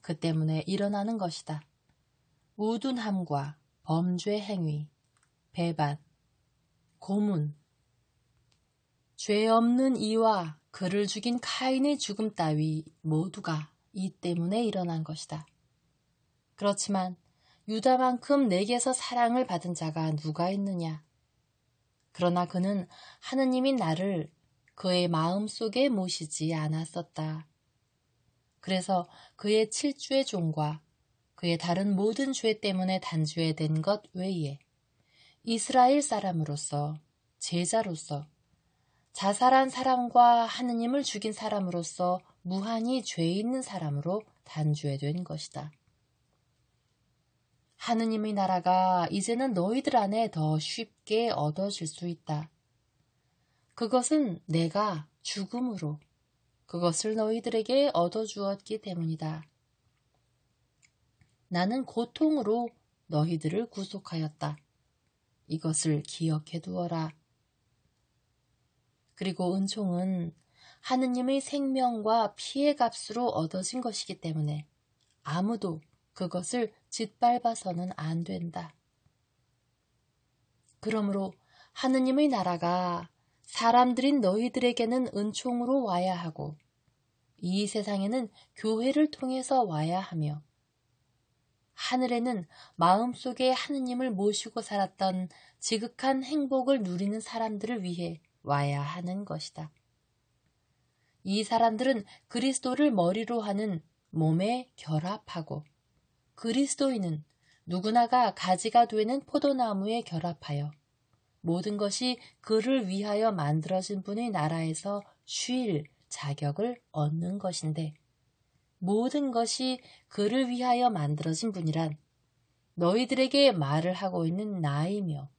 Speaker 1: 그 때문에 일어나는 것이다. 우둔함과 범죄 행위, 배반, 고문, 죄 없는 이와 그를 죽인 카인의 죽음 따위 모두가 이 때문에 일어난 것이다. 그렇지만 유다만큼 내게서 사랑을 받은 자가 누가 있느냐? 그러나 그는 하느님이 나를 그의 마음속에 모시지 않았었다. 그래서 그의 7주의 종과 그의 다른 모든 죄 때문에 단죄된 것 외에 이스라엘 사람으로서, 제자로서, 자살한 사람과 하느님을 죽인 사람으로서 무한히 죄 있는 사람으로 단죄된 것이다. 하느님의 나라가 이제는 너희들 안에 더 쉽게 얻어질 수 있다. 그것은 내가 죽음으로 그것을 너희들에게 얻어주었기 때문이다. 나는 고통으로 너희들을 구속하였다. 이것을 기억해 두어라. 그리고 은총은 하느님의 생명과 피의 값으로 얻어진 것이기 때문에 아무도 그것을 짓밟아서는 안 된다. 그러므로 하느님의 나라가 사람들인 너희들에게는 은총으로 와야 하고 이 세상에는 교회를 통해서 와야 하며 하늘에는 마음속에 하느님을 모시고 살았던 지극한 행복을 누리는 사람들을 위해 와야 하는 것이다. 이 사람들은 그리스도를 머리로 하는 몸에 결합하고 그리스도인은 누구나가 가지가 되는 포도나무에 결합하여 모든 것이 그를 위하여 만들어진 분의 나라에서 쉴 자격을 얻는 것인데 모든 것이 그를 위하여 만들어진 분이란 너희들에게 말을 하고 있는 나이며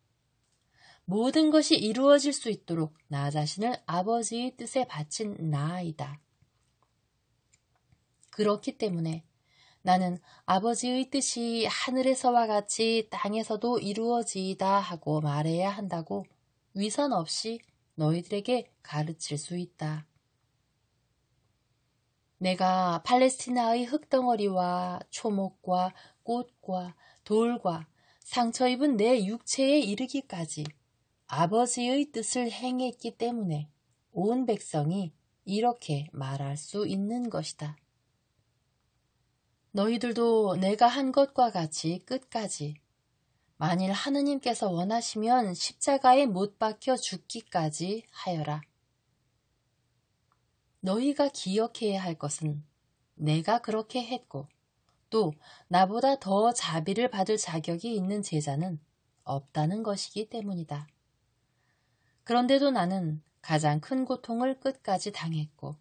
Speaker 1: 모든 것이 이루어질 수 있도록 나 자신을 아버지의 뜻에 바친 나이다. 그렇기 때문에 나는 아버지의 뜻이 하늘에서와 같이 땅에서도 이루어지이다 하고 말해야 한다고 위선 없이 너희들에게 가르칠 수 있다. 내가 팔레스티나의 흙덩어리와 초목과 꽃과 돌과 상처 입은 내 육체에 이르기까지 아버지의 뜻을 행했기 때문에 온 백성이 이렇게 말할 수 있는 것이다. 너희들도 내가 한 것과 같이 끝까지 만일 하느님께서 원하시면 십자가에 못 박혀 죽기까지 하여라. 너희가 기억해야 할 것은 내가 그렇게 했고 또 나보다 더 자비를 받을 자격이 있는 제자는 없다는 것이기 때문이다. 그런데도 나는 가장 큰 고통을 끝까지 당했고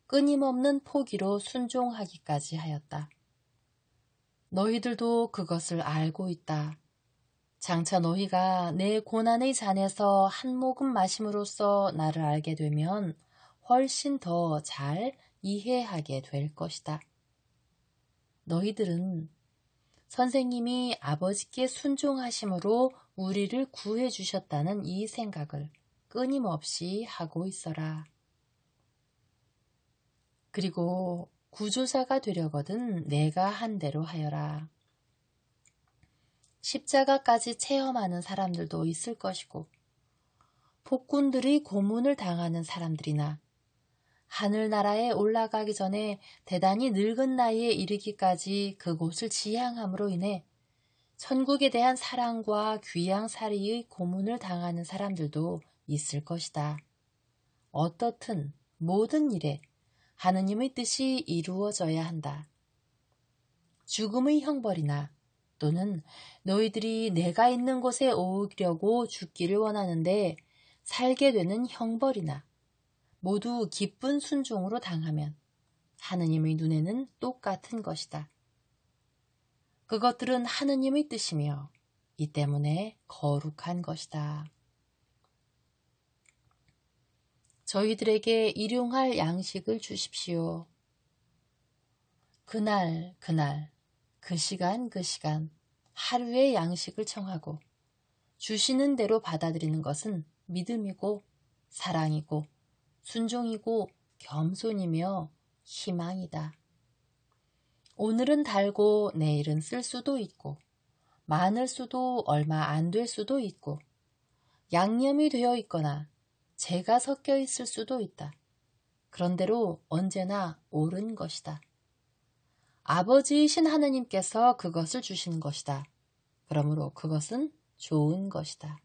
Speaker 1: 끊임없는 포기로 순종하기까지 하였다. 너희들도 그것을 알고 있다. 장차 너희가 내 고난의 잔에서 한 모금 마심으로써 나를 알게 되면 훨씬 더 잘 이해하게 될 것이다. 너희들은 선생님이 아버지께 순종하심으로 우리를 구해 주셨다는 이 생각을 끊임없이 하고 있어라. 그리고 구조자가 되려거든 내가 한 대로 하여라. 십자가까지 체험하는 사람들도 있을 것이고 폭군들이 고문을 당하는 사람들이나 하늘나라에 올라가기 전에 대단히 늙은 나이에 이르기까지 그곳을 지향함으로 인해 천국에 대한 사랑과 귀양살이의 고문을 당하는 사람들도 있을 것이다. 어떻든 모든 일에 하느님의 뜻이 이루어져야 한다. 죽음의 형벌이나 또는 너희들이 내가 있는 곳에 오려고 죽기를 원하는데 살게 되는 형벌이나 모두 기쁜 순종으로 당하면 하느님의 눈에는 똑같은 것이다. 그것들은 하느님의 뜻이며 이 때문에 거룩한 것이다. 저희들에게 일용할 양식을 주십시오. 그날 그 시간 하루의 양식을 청하고 주시는 대로 받아들이는 것은 믿음이고 사랑이고 순종이고 겸손이며 희망이다. 오늘은 달고 내일은 쓸 수도 있고 많을 수도 얼마 안 될 수도 있고 양념이 되어 있거나 재가 섞여 있을 수도 있다. 그런대로 언제나 옳은 것이다. 아버지이신 하느님께서 그것을 주신 것이다. 그러므로 그것은 좋은 것이다.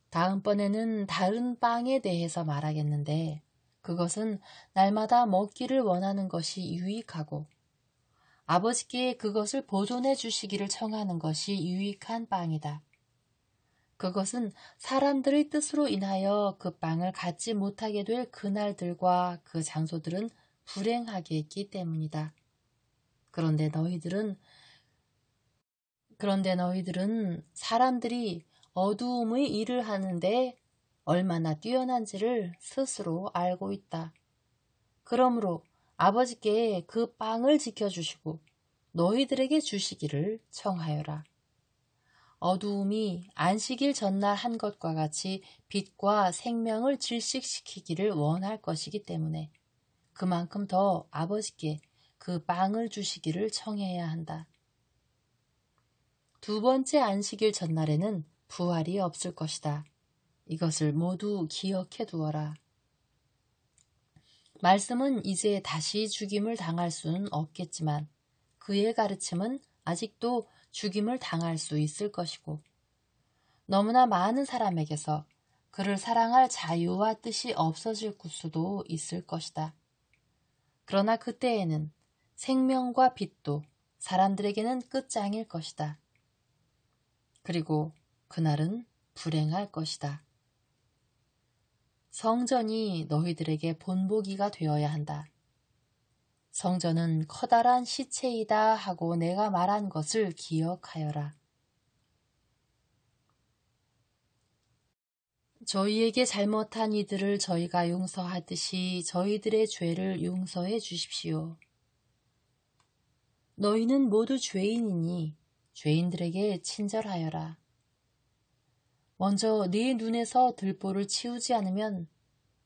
Speaker 1: 다음번에는 다른 빵에 대해서 말하겠는데 그것은 날마다 먹기를 원하는 것이 유익하고 아버지께 그것을 보존해 주시기를 청하는 것이 유익한 빵이다. 그것은 사람들의 뜻으로 인하여 그 빵을 갖지 못하게 될 그날들과 그 장소들은 불행하게 했기 때문이다. 그런데 너희들은 사람들이 어두움의 일을 하는데 얼마나 뛰어난지를 스스로 알고 있다. 그러므로 아버지께 그 빵을 지켜주시고 너희들에게 주시기를 청하여라. 어두움이 안식일 전날 한 것과 같이 빛과 생명을 질식시키기를 원할 것이기 때문에 그만큼 더 아버지께 그 빵을 주시기를 청해야 한다. 두 번째 안식일 전날에는 부활이 없을 것이다. 이것을 모두 기억해 두어라. 말씀은 이제 다시 죽임을 당할 수는 없겠지만 그의 가르침은 아직도 죽임을 당할 수 있을 것이고 너무나 많은 사람에게서 그를 사랑할 자유와 뜻이 없어질 수도 있을 것이다. 그러나 그때에는 생명과 빛도 사람들에게는 끝장일 것이다. 그리고 그날은 불행할 것이다. 성전이 너희들에게 본보기가 되어야 한다. 성전은 커다란 시체이다 하고 내가 말한 것을 기억하여라. 저희에게 잘못한 이들을 저희가 용서하듯이 저희들의 죄를 용서해 주십시오. 너희는 모두 죄인이니 죄인들에게 친절하여라. 먼저 네 눈에서 들보를 치우지 않으면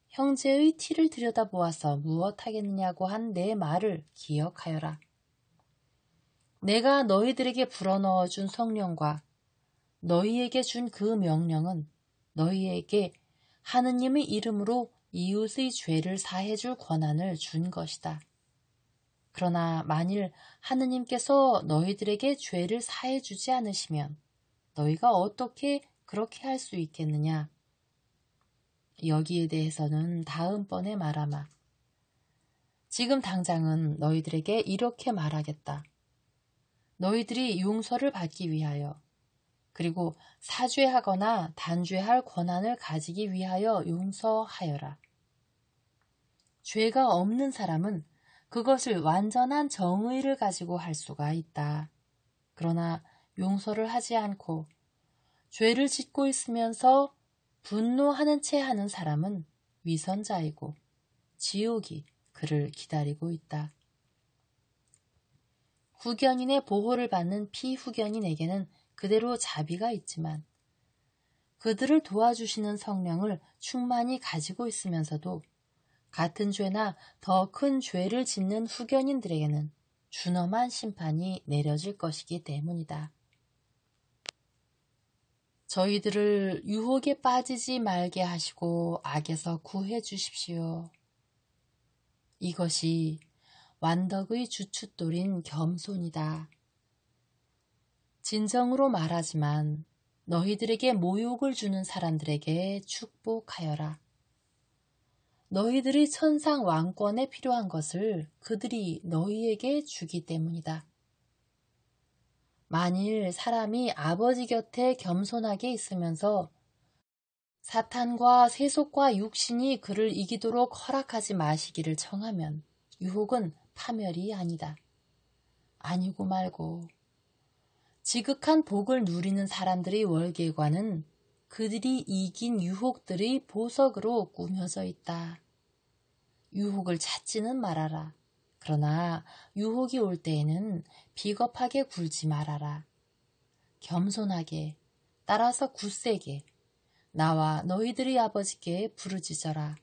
Speaker 1: 형제의 티를 들여다보아서 무엇하겠느냐고 한 내 말을 기억하여라. 내가 너희들에게 불어넣어 준 성령과 너희에게 준 그 명령은 너희에게 하느님의 이름으로 이웃의 죄를 사해줄 권한을 준 것이다. 그러나 만일 하느님께서 너희들에게 죄를 사해주지 않으시면 너희가 어떻게 그렇게 할 수 있겠느냐? 여기에 대해서는 다음번에 말하마. 지금 당장은 너희들에게 이렇게 말하겠다. 너희들이 용서를 받기 위하여 그리고 사죄하거나 단죄할 권한을 가지기 위하여 용서하여라. 죄가 없는 사람은 그것을 완전한 정의를 가지고 할 수가 있다. 그러나 용서를 하지 않고 죄를 짓고 있으면서 분노하는 채 하는 사람은 위선자이고 지옥이 그를 기다리고 있다. 후견인의 보호를 받는 피후견인에게는 그대로 자비가 있지만 그들을 도와주시는 성령을 충만히 가지고 있으면서도 같은 죄나 더 큰 죄를 짓는 후견인들에게는 준엄한 심판이 내려질 것이기 때문이다. 저희들을 유혹에 빠지지 말게 하시고 악에서 구해 주십시오. 이것이 완덕의 주춧돌인 겸손이다. 진정으로 말하지만 너희들에게 모욕을 주는 사람들에게 축복하여라. 너희들이 천상 왕권에 필요한 것을 그들이 너희에게 주기 때문이다. 만일 사람이 아버지 곁에 겸손하게 있으면서 사탄과 세속과 육신이 그를 이기도록 허락하지 마시기를 청하면 유혹은 파멸이 아니다. 아니고 말고 지극한 복을 누리는 사람들의 월계관은 그들이 이긴 유혹들의 보석으로 꾸며져 있다. 유혹을 찾지는 말아라. 그러나 유혹이 올 때에는 비겁하게 굴지 말아라. 겸손하게, 따라서 굳세게 나와 너희들의 아버지께 부르짖어라.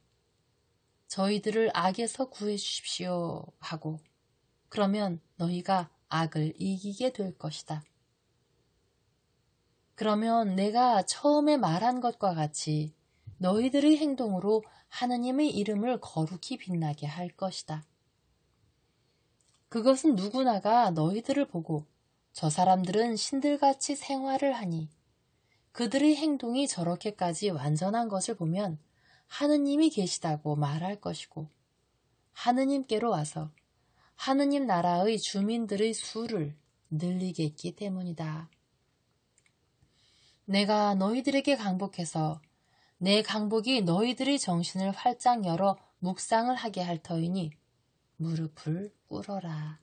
Speaker 1: 저희들을 악에서 구해 주십시오 하고 그러면 너희가 악을 이기게 될 것이다. 그러면 내가 처음에 말한 것과 같이 너희들의 행동으로 하느님의 이름을 거룩히 빛나게 할 것이다. 그것은 누구나가 너희들을 보고 저 사람들은 신들같이 생활을 하니 그들의 행동이 저렇게까지 완전한 것을 보면 하느님이 계시다고 말할 것이고 하느님께로 와서 하느님 나라의 주민들의 수를 늘리겠기 때문이다. 내가 너희들에게 강복해서 내 강복이 너희들의 정신을 활짝 열어 묵상을 하게 할 터이니 무릎을 꿇어라.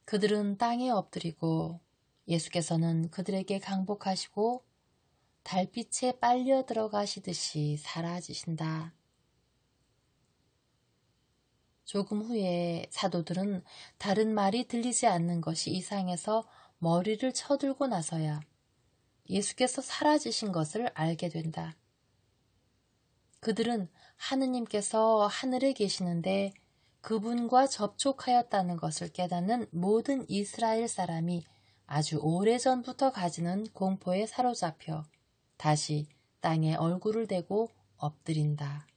Speaker 1: 그들은 땅에 엎드리고 예수께서는 그들에게 강복하시고 달빛에 빨려 들어가시듯이 사라지신다. 조금 후에 사도들은 다른 말이 들리지 않는 것이 이상해서 머리를 쳐들고 나서야 예수께서 사라지신 것을 알게 된다. 그들은 하느님께서 하늘에 계시는데 그분과 접촉하였다는 것을 깨닫는 모든 이스라엘 사람이 아주 오래전부터 가지는 공포에 사로잡혀 다시 땅에 얼굴을 대고 엎드린다.